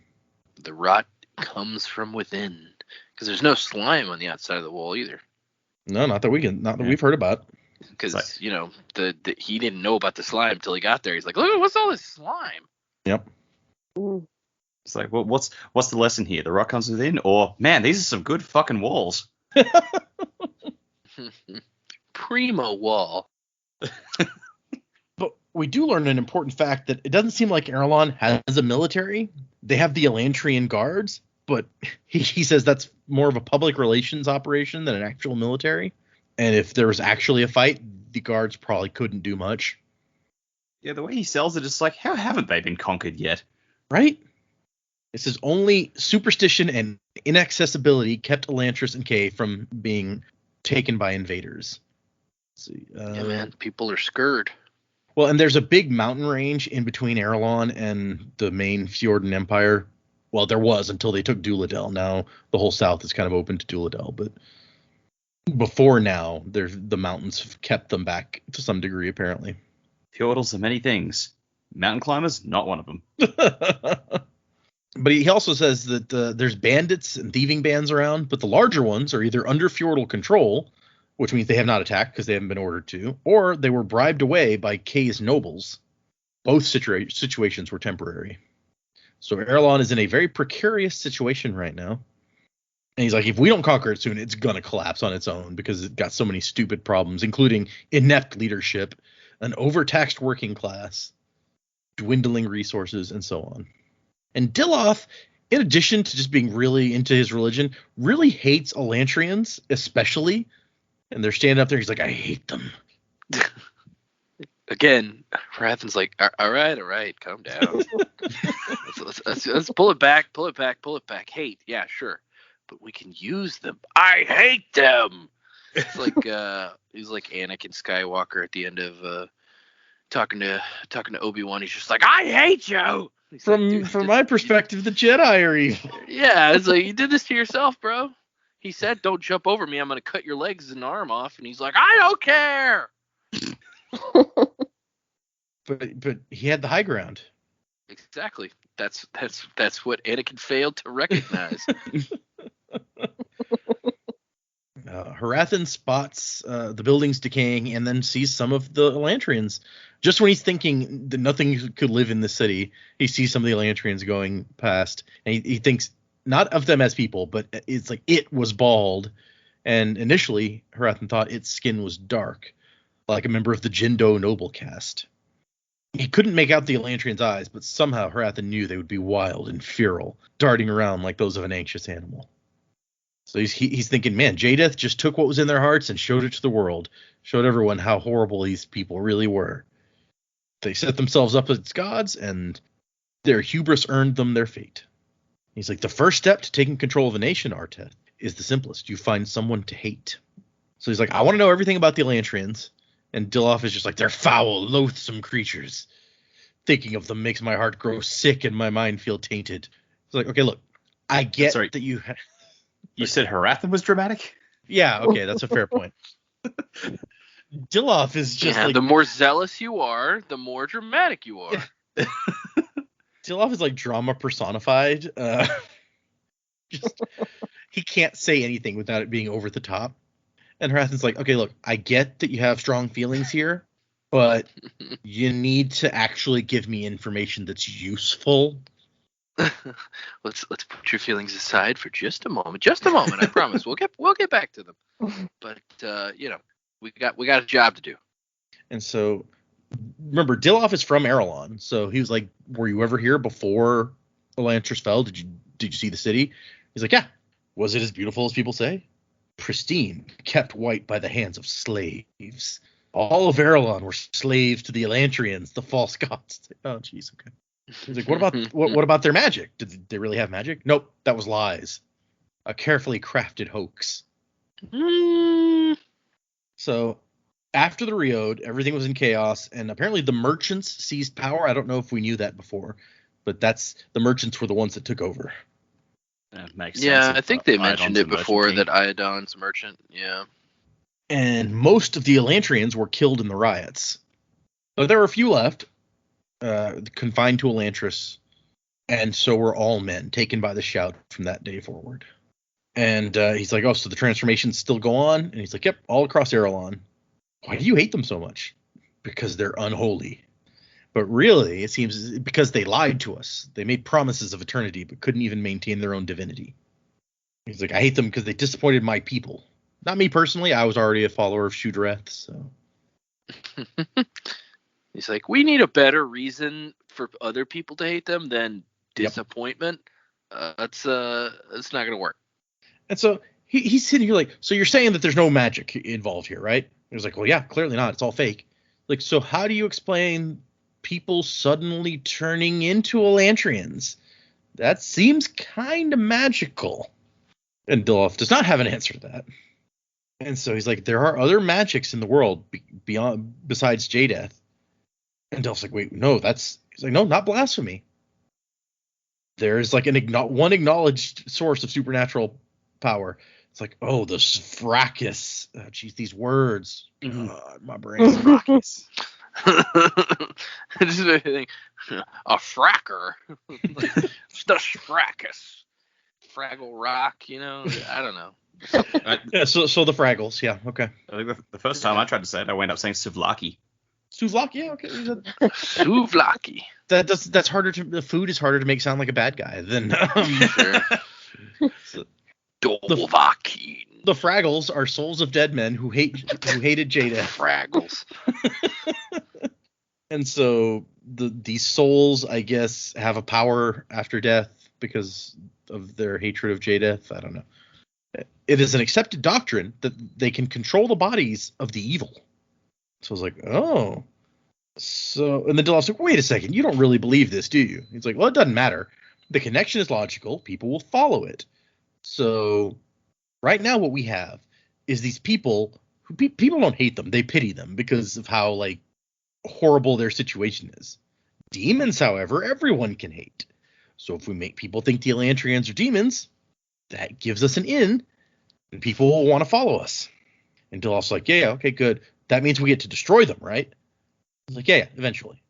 The rot comes from within. Because there's no slime on the outside of the wall either. No, not that we've heard about. Because, he didn't know about the slime until he got there. He's like, look, what's all this slime? Yep. Ooh. It's like, well, what's the lesson here? The rock comes within, or man, these are some good fucking walls. Primo wall. But we do learn an important fact that it doesn't seem like Erelon has a military. They have the Elantrian guards, but he says that's more of a public relations operation than an actual military. And if there was actually a fight, the guards probably couldn't do much. Yeah, the way he sells it, it's like, how haven't they been conquered yet? Right? It says only superstition and inaccessibility kept Elantris and Kay from being taken by invaders. Let's see, Yeah, man, people are scared. well, and there's a big mountain range in between Erelon and the main Fjorden Empire. Well, there was until they took Duladel. Now the whole south is kind of open to Duladel, but before now, the mountains have kept them back to some degree, apparently. Fjordals are many things. Mountain climbers, not one of them. But he also says that there's bandits and thieving bands around, but the larger ones are either under feudal control, which means they have not attacked because they haven't been ordered to, or they were bribed away by Kay's nobles. Both situations were temporary. So Erelon is in a very precarious situation right now. And he's like, if we don't conquer it soon, it's going to collapse on its own because it got so many stupid problems, including inept leadership, an overtaxed working class, dwindling resources, and so on. And Dilloth, in addition to just being really into his religion, really hates Elantrians, especially. And they're standing up there. He's like, I hate them. Again, Hrathen's like, all right, calm down. let's pull it back. Hate, yeah, sure. But we can use them. I hate them. It's like he's like Anakin Skywalker at the end of talking to Obi-Wan. He's just like, I hate you. From my perspective, the Jedi are evil. Yeah, it's like, you did this to yourself, bro. He said, don't jump over me. I'm going to cut your legs and arm off. And he's like, I don't care. But he had the high ground. Exactly. That's what Anakin failed to recognize. Hrathen spots the buildings decaying and then sees some of the Elantrians. Just when he's thinking that nothing could live in the city, he sees some of the Elantrians going past. And he thinks not of them as people, but it's like it was bald. And initially, Hrathen thought its skin was dark, like a member of the Jindo noble caste. He couldn't make out the Elantrians' eyes, but somehow Hrathen knew they would be wild and feral, darting around like those of an anxious animal. So he's thinking, man, Jadeth just took what was in their hearts and showed it to the world, showed everyone how horrible these people really were. They set themselves up as gods, and their hubris earned them their fate. He's like, the first step to taking control of a nation, Arteth, is the simplest. You find someone to hate. So he's like, I want to know everything about the Elantrians. And Dilloth is just like, they're foul, loathsome creatures. Thinking of them makes my heart grow sick and my mind feel tainted. It's like, okay, look, I get that you... You said Hrathen was dramatic? Yeah, okay, that's a fair point. Dilloth is just like... the more zealous you are, the more dramatic you are. Yeah. Dilloth is like drama personified. He can't say anything without it being over the top. And Hrathen's like, okay, look, I get that you have strong feelings here, but you need to actually give me information that's useful. Let's put your feelings aside for just a moment. I promise. We'll get back to them. But we got a job to do. And so, remember, Dilloth is from Erelon, so he was like, "Were you ever here before Elantris fell? Did you see the city?" He's like, "Yeah." Was it as beautiful as people say? Pristine, kept white by the hands of slaves. All of Erelon were slaves to the Elantrians, the false gods. Oh, jeez, okay. He's like, what about their magic? Did they really have magic? Nope, that was lies. A carefully crafted hoax. So, after the Raoden, everything was in chaos, and apparently the merchants seized power. I don't know if we knew that before, but the merchants were the ones that took over. That makes sense. Yeah, I think they mentioned it before that Iodon's merchant. Yeah. And most of the Elantrians were killed in the riots. But there were a few left, confined to Elantris, and so were all men, taken by the shout from that day forward. And he's like, oh, so the transformations still go on? And he's like, yep, all across Erelon. Why do you hate them so much? Because they're unholy. But really, it seems because they lied to us. They made promises of eternity, but couldn't even maintain their own divinity. He's like, I hate them because they disappointed my people. Not me personally. I was already a follower of Shudreth, so. He's like, we need a better reason for other people to hate them than disappointment. That's not gonna work. And so he's sitting here like, so you're saying that there's no magic involved here, right? He was like, well, yeah, clearly not. It's all fake. Like, so how do you explain people suddenly turning into Elantrians? That seems kind of magical. And Dilloff does not have an answer to that. And so he's like, there are other magics in the world besides Jadeath. And Dilloff's like, wait, no, he's like, no, not blasphemy. There's like one acknowledged source of supernatural power. It's like, oh, the Fracus. Oh, geez, these words. God, my brain. Fracus. This is everything. A fracker. It's the Fracus. Fraggle Rock, I don't know. Yeah, so the Fraggles, yeah, okay. I think the first time I tried to say it, I wound up saying Souvlaki. Souvlaki, yeah, okay. Souvlaki. That's harder to. The food is harder to make sound like a bad guy than. Dovahkiin. The Fraggles are souls of dead men who hated Jada. Fraggles. And so these souls, I guess, have a power after death because of their hatred of Jadeath. I don't know. It is an accepted doctrine that they can control the bodies of the evil. So I was like, oh. So, and then Dilloff's like, wait a second, you don't really believe this, do you? He's like, well, it doesn't matter. The connection is logical. People will follow it. So right now what we have is these people who people don't hate them. They pity them because of how like horrible their situation is. Demons, however, everyone can hate. So if we make people think the Elantrians are demons, that gives us an in, and people will want to follow us. And Dilloff's like, yeah, okay, good. That means we get to destroy them, right? I was like, yeah, eventually.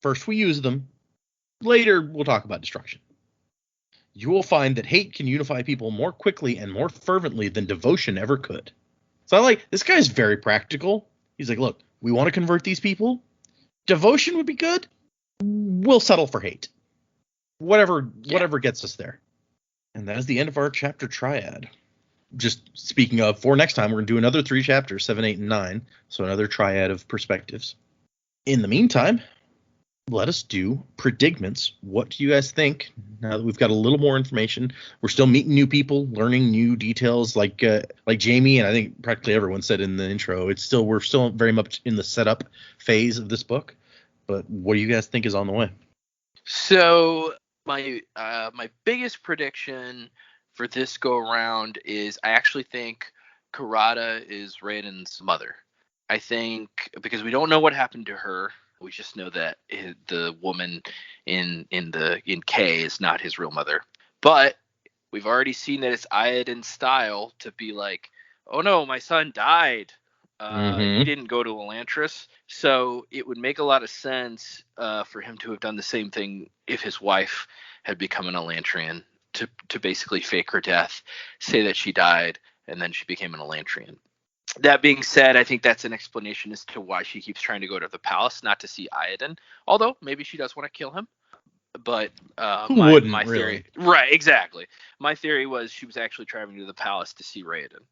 First we use them. Later we'll talk about destruction. You will find that hate can unify people more quickly and more fervently than devotion ever could. So I like, this guy's very practical. He's like, look, we want to convert these people. Devotion would be good. We'll settle for hate. Whatever gets us there. And that is the end of our chapter triad. Just speaking of, for next time, we're going to do another 3 chapters, 7, 8, and 9. So another triad of perspectives. In the meantime, let us do predigments. What do you guys think? Now that we've got a little more information, we're still meeting new people, learning new details, like Jamie and I think practically everyone said in the intro. We're still very much in the setup phase of this book. But what do you guys think is on the way? So my biggest prediction for this go around is I actually think Karada is Raoden's mother. I think because we don't know what happened to her. We just know that the woman in K is not his real mother. But we've already seen that it's Iadon's style to be like, oh no, my son died. He didn't go to Elantris. So it would make a lot of sense for him to have done the same thing if his wife had become an Elantrian, to basically fake her death, say that she died, and then she became an Elantrian. That being said, I think that's an explanation as to why she keeps trying to go to the palace, not to see Iadon. Although maybe she does want to kill him. But my theory, right? Exactly. My theory was she was actually traveling to the palace to see Raoden,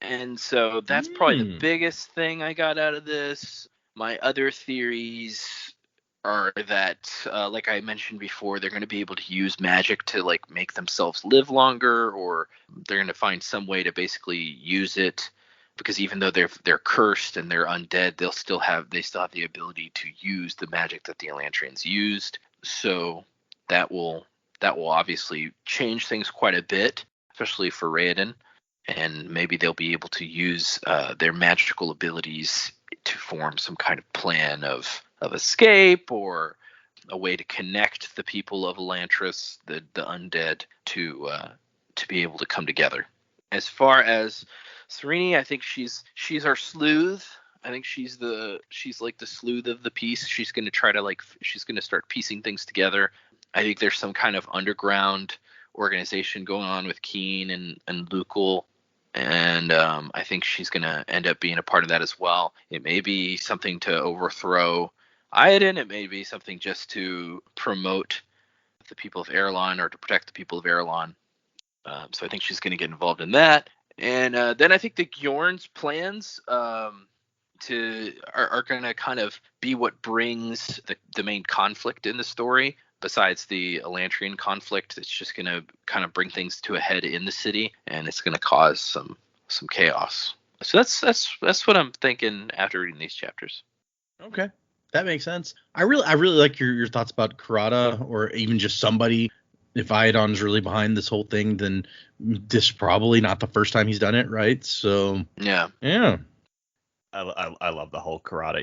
and so that's probably the biggest thing I got out of this. My other theories are that, like I mentioned before, they're going to be able to use magic to like make themselves live longer, or they're going to find some way to basically use it. Because even though they're cursed and they're undead, they still have the ability to use the magic that the Elantrians used. So that will obviously change things quite a bit, especially for Raoden. And maybe they'll be able to use their magical abilities to form some kind of plan of escape, or a way to connect the people of Elantris, the undead, to be able to come together. As far as Sarene, I think she's our sleuth. I think she's like the sleuth of the piece. She's going to start piecing things together. I think there's some kind of underground organization going on with Keen and Lukel, and I think she's going to end up being a part of that as well. It may be something to overthrow Aiden. It may be something just to promote the people of Erelon or to protect the people of Erelon. So I think she's going to get involved in that. And then I think the Gjorn's plans are going to kind of be what brings the main conflict in the story. Besides the Elantrian conflict, it's just going to kind of bring things to a head in the city, and it's going to cause some chaos. So that's what I'm thinking after reading these chapters. Okay, that makes sense. I really like your thoughts about Karada, or even just somebody. If Iadon's really behind this whole thing, then this is probably not the first time he's done it, right? So yeah. I love the whole Karada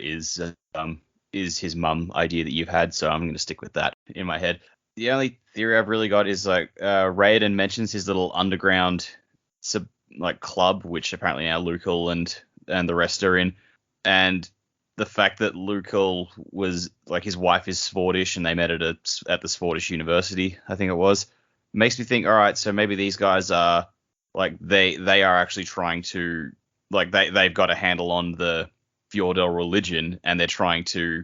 is his mum idea that you've had, so I'm going to stick with that in my head. The only theory I've really got is like Raoden mentions his little underground club, which apparently now Lukul and the rest are in, and the fact that Lukul was like, his wife is Svordish and they met at the Svordish University, I think it was, makes me think, all right, so maybe these guys are like they are actually trying to, like, they've got a handle on the Fjordell religion, and they're trying to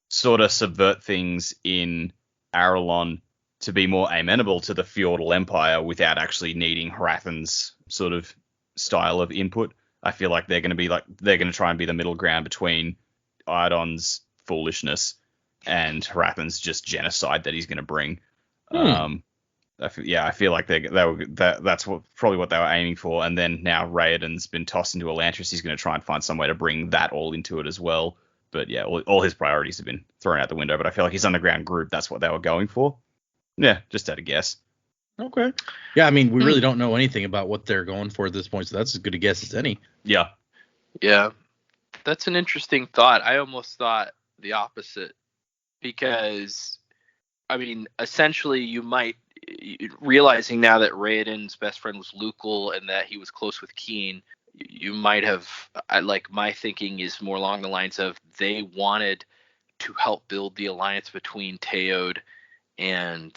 sort of subvert things in Arelon to be more amenable to the Fjordell Empire without actually needing Hrathen's sort of style of input. I feel like they're going to try and be the middle ground between Iadon's foolishness and Hrathen's just genocide that he's going to bring. I feel like that's probably what they were aiming for. And then now Raoden's been tossed into Elantris. He's going to try and find some way to bring that all into it as well. But yeah, all his priorities have been thrown out the window. But I feel like his underground group, that's what they were going for. Yeah, just had a guess. Okay. Yeah, I mean, we really don't know anything about what they're going for at this point, so that's as good a guess as any. Yeah. Yeah. That's an interesting thought. I almost thought the opposite, because, I mean, essentially you might, realizing now that Raoden's best friend was Lukul and that he was close with Keen, you might have, my thinking is more along the lines of they wanted to help build the alliance between Teod and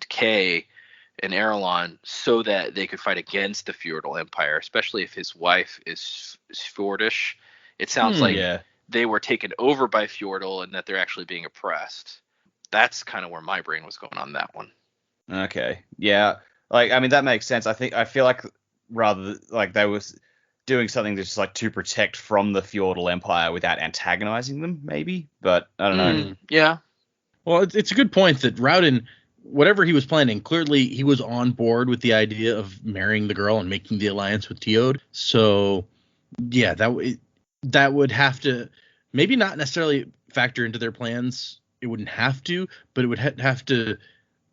Kay and Erelon so that they could fight against the Fjordell Empire, especially if his wife is Fjordish. It sounds like they were taken over by Fjordell and that they're actually being oppressed. That's kind of where my brain was going on that one. Okay. Yeah. Like, I mean, that makes sense. I feel like rather like they was doing something that's like to protect from the Fjordell Empire without antagonizing them, maybe. But I don't know. Yeah. Well, it's a good point that Raoden, whatever he was planning, clearly he was on board with the idea of marrying the girl and making the alliance with Teod. So, yeah, that would have to maybe not necessarily factor into their plans. It wouldn't have to, but it would have to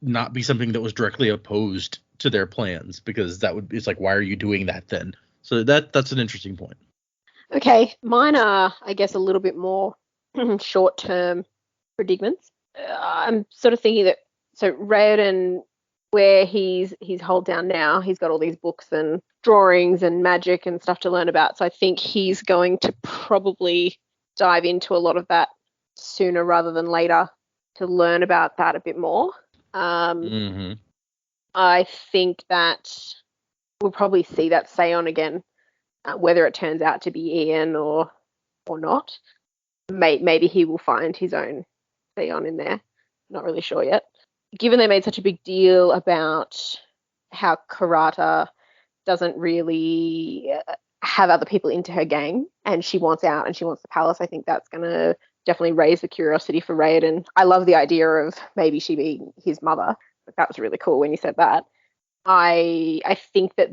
not be something that was directly opposed to their plans, because it's like, why are you doing that then? So that's an interesting point. Okay, mine are, I guess, a little bit more short-term predigments. I'm sort of thinking that, so Raoden, where he's holed down now, he's got all these books and drawings and magic and stuff to learn about. So I think he's going to probably dive into a lot of that sooner rather than later to learn about that a bit more. I think that we'll probably see that Seon again, whether it turns out to be Ian or not. Maybe he will find his own Seon in there. Not really sure yet. Given they made such a big deal about how Karata doesn't really have other people into her gang, and she wants out and she wants the palace, I think that's going to definitely raise the curiosity for Raoden. I love the idea of maybe she being his mother. That was really cool when you said that. I think that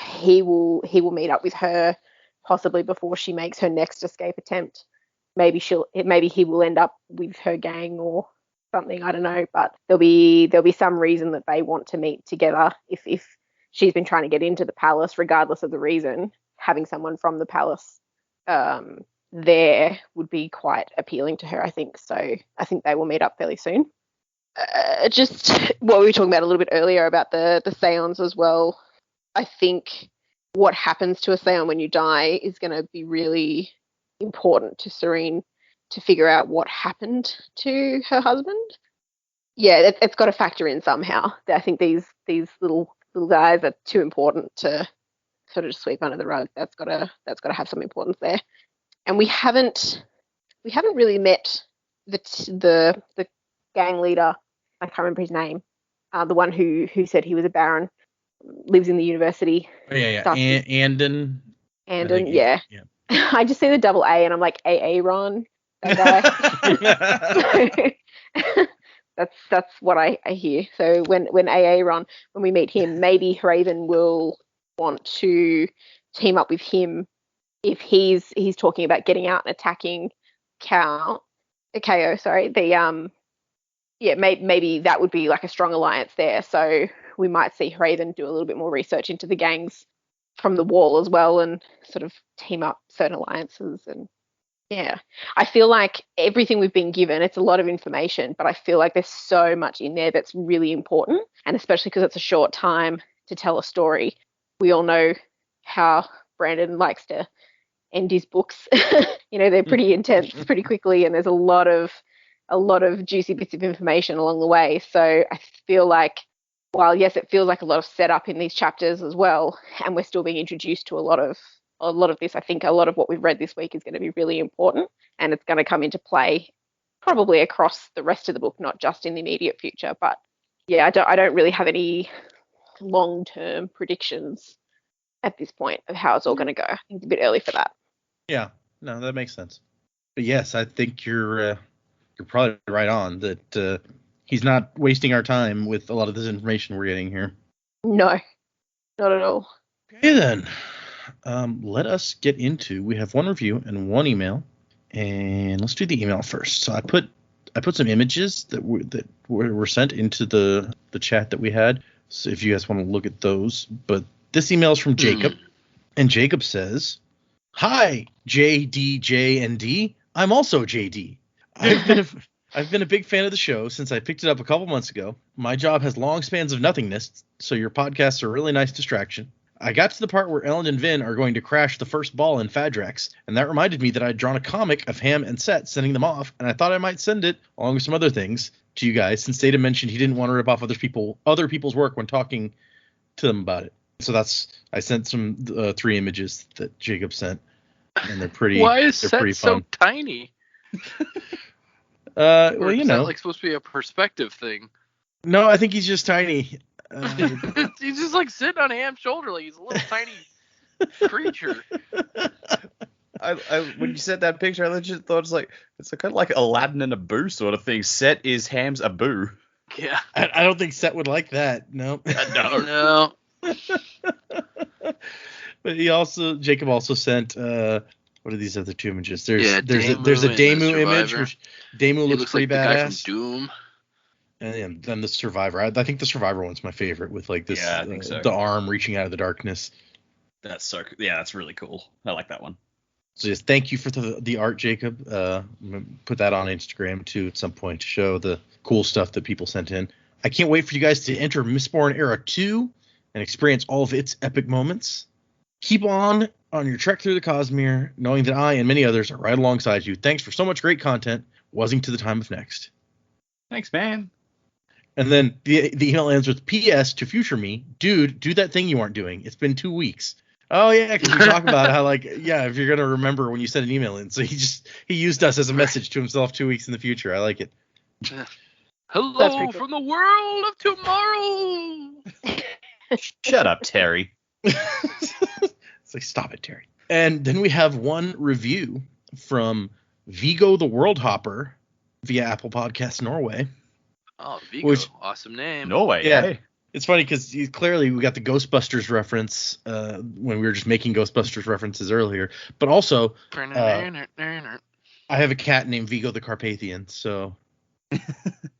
he will meet up with her possibly before she makes her next escape attempt. Maybe he will end up with her gang or something, I don't know, but there'll be some reason that they want to meet together. If she's been trying to get into the palace, regardless of the reason, having someone from the palace there would be quite appealing to her, I think. So I think they will meet up fairly soon. Just what we were talking about a little bit earlier about the Seons as well. I think what happens to a Seon when you die is going to be really important to Sarene to figure out what happened to her husband. Yeah, it's got to factor in somehow. I think these little guys are too important to sort of just sweep under the rug. That's got to have some importance there. And we haven't really met the gang leader, I can't remember his name, the one who said he was a baron, lives in the university. Oh, yeah. Stuff. Andon. I Andon, think yeah. I just see the double A and I'm like, Ron, that guy. That's what I hear. So when Ron, when we meet him, maybe Hrathen will want to team up with him if he's talking about getting out and attacking KO. Sorry, maybe that would be like a strong alliance there. So we might see Hrathen do a little bit more research into the gangs from the wall as well, and sort of team up certain alliances. And yeah, I feel like everything we've been given, it's a lot of information, but I feel like there's so much in there that's really important, and especially because it's a short time to tell a story. We all know how Brandon likes to end his books. They're pretty intense pretty quickly, and there's a lot of juicy bits of information along the way. So I feel like, while yes, it feels like a lot of setup in these chapters as well, and we're still being introduced to a lot of this, I think a lot of what we've read this week is going to be really important, and it's going to come into play probably across the rest of the book, not just in the immediate future. But yeah, I don't really have any long-term predictions at this point of how it's all going to go. I think it's a bit early for that. Yeah, no, that makes sense. But yes, I think you're probably right on that. He's not wasting our time with a lot of this information we're getting here. No, not at all. Okay, then. Let us get into. We have one review and one email, and let's do the email first. So I put some images that were sent into the chat that we had. So if you guys want to look at those, but this email is from Jacob, and Jacob says, "Hi, JD, and D. I'm also JD. I've been a big fan of the show since I picked it up a couple months ago. My job has long spans of nothingness, so your podcasts are a really nice distraction. I got to the part where Ellen and Vin are going to crash the first ball in Fadrax, and that reminded me that I'd drawn a comic of Ham and Set sending them off, and I thought I might send it, along with some other things, to you guys, since Data mentioned he didn't want to rip off other people's work when talking to them about it. So I sent some 3 images that Jacob sent, and they're pretty. Why is they're Set pretty so fun. tiny? Well, is that like supposed to be a perspective thing? No, I think he's just tiny. He's just like sitting on Ham's shoulder, like he's a little tiny creature. When you said that picture, I legit thought it's kind of like Aladdin and Abu sort of thing. Set is Ham's Abu. Yeah. I don't think Set would like that. No. No. But Jacob also sent what are these other 2 images? There's a and Damu the image, which Damu looks pretty like badass. The guy from Doom. And then the Survivor. I think the Survivor one's my favorite, with like this. Yeah, I think so. The arm reaching out of the darkness. That's really cool. I like that one. So just thank you for the art, Jacob. I'm gonna put that on Instagram too at some point to show the cool stuff that people sent in. I can't wait for you guys to enter Mistborn Era 2 and experience all of its epic moments. Keep on your trek through the Cosmere, knowing that I and many others are right alongside you. Thanks for so much great content. Wasing to the time of next. Thanks, man. And then the email ends with P.S. to future me. Dude, do that thing you aren't doing. It's been 2 weeks. Oh, yeah, because we talk about how, like, yeah, if you're going to remember when you send an email in. So he used us as a message to himself 2 weeks in the future. I like it. Hello from the world of tomorrow. Shut up, Terry. It's like, stop it, Terry. And then we have one review from Vigo the World Hopper via Apple Podcasts Norway. Oh, Vigo, awesome name. Norway, yeah. Hey. It's funny because clearly we got the Ghostbusters reference when we were just making Ghostbusters references earlier. But also, I have a cat named Vigo the Carpathian, so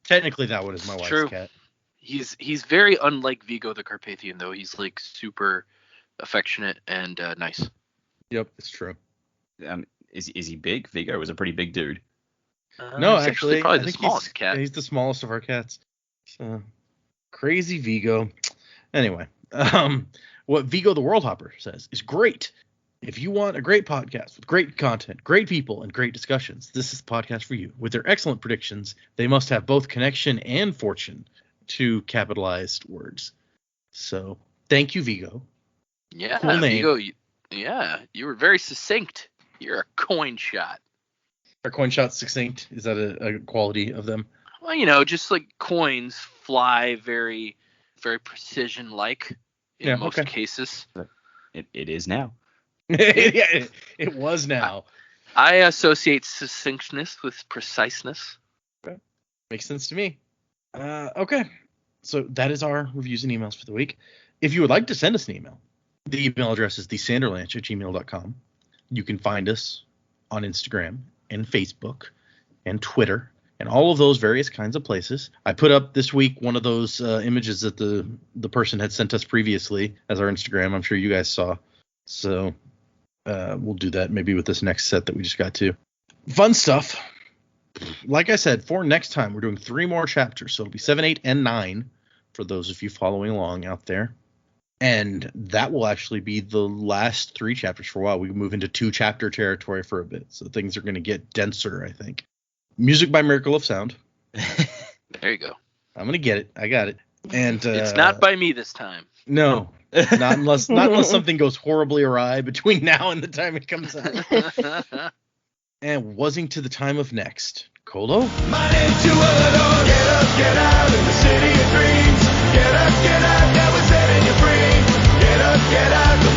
technically that one is my wife's cat. He's very unlike Vigo the Carpathian, though. He's like super affectionate and nice. Yep, it's true. Is he big? Vigo was a pretty big dude. No, he's actually, probably I the think smallest cat. He's the smallest of our cats. So, crazy Vigo. Anyway, what Vigo the World Hopper says is great. If you want a great podcast with great content, great people, and great discussions, this is the podcast for you. With their excellent predictions, they must have both connection and fortune, 2 capitalized words. So, thank you, Vigo. Yeah, cool name. Vigo, you were very succinct. You're a coin shot. Are coin shots succinct? Is that a quality of them? Well, just like coins fly very, very precision-like in most cases. It is now. Yeah, it was now. I associate succinctness with preciseness. Okay. Makes sense to me. Okay. So that is our reviews and emails for the week. If you would like to send us an email, the email address is thesanderlanche@gmail.com. You can find us on Instagram and Facebook and Twitter and all of those various kinds of places. I put up this week one of those images that the person had sent us previously as our Instagram. I'm sure you guys saw. So we'll do that maybe with this next set that we just got to. Fun stuff. Like I said, for next time, we're doing 3 more chapters. So it'll be 7, 8, and 9 for those of you following along out there. And that will actually be the last 3 chapters for a while. We can move into 2-chapter territory for a bit. So things are going to get denser, I think. Music by Miracle of Sound. There you go. I'm going to get it. I got it. And it's not by me this time. No. Not unless something goes horribly awry between now and the time it comes out. And wuzzing to the time of next. Colo? My name's Julian. Get out in the city of dreams. Get up, never setting you free. Get up,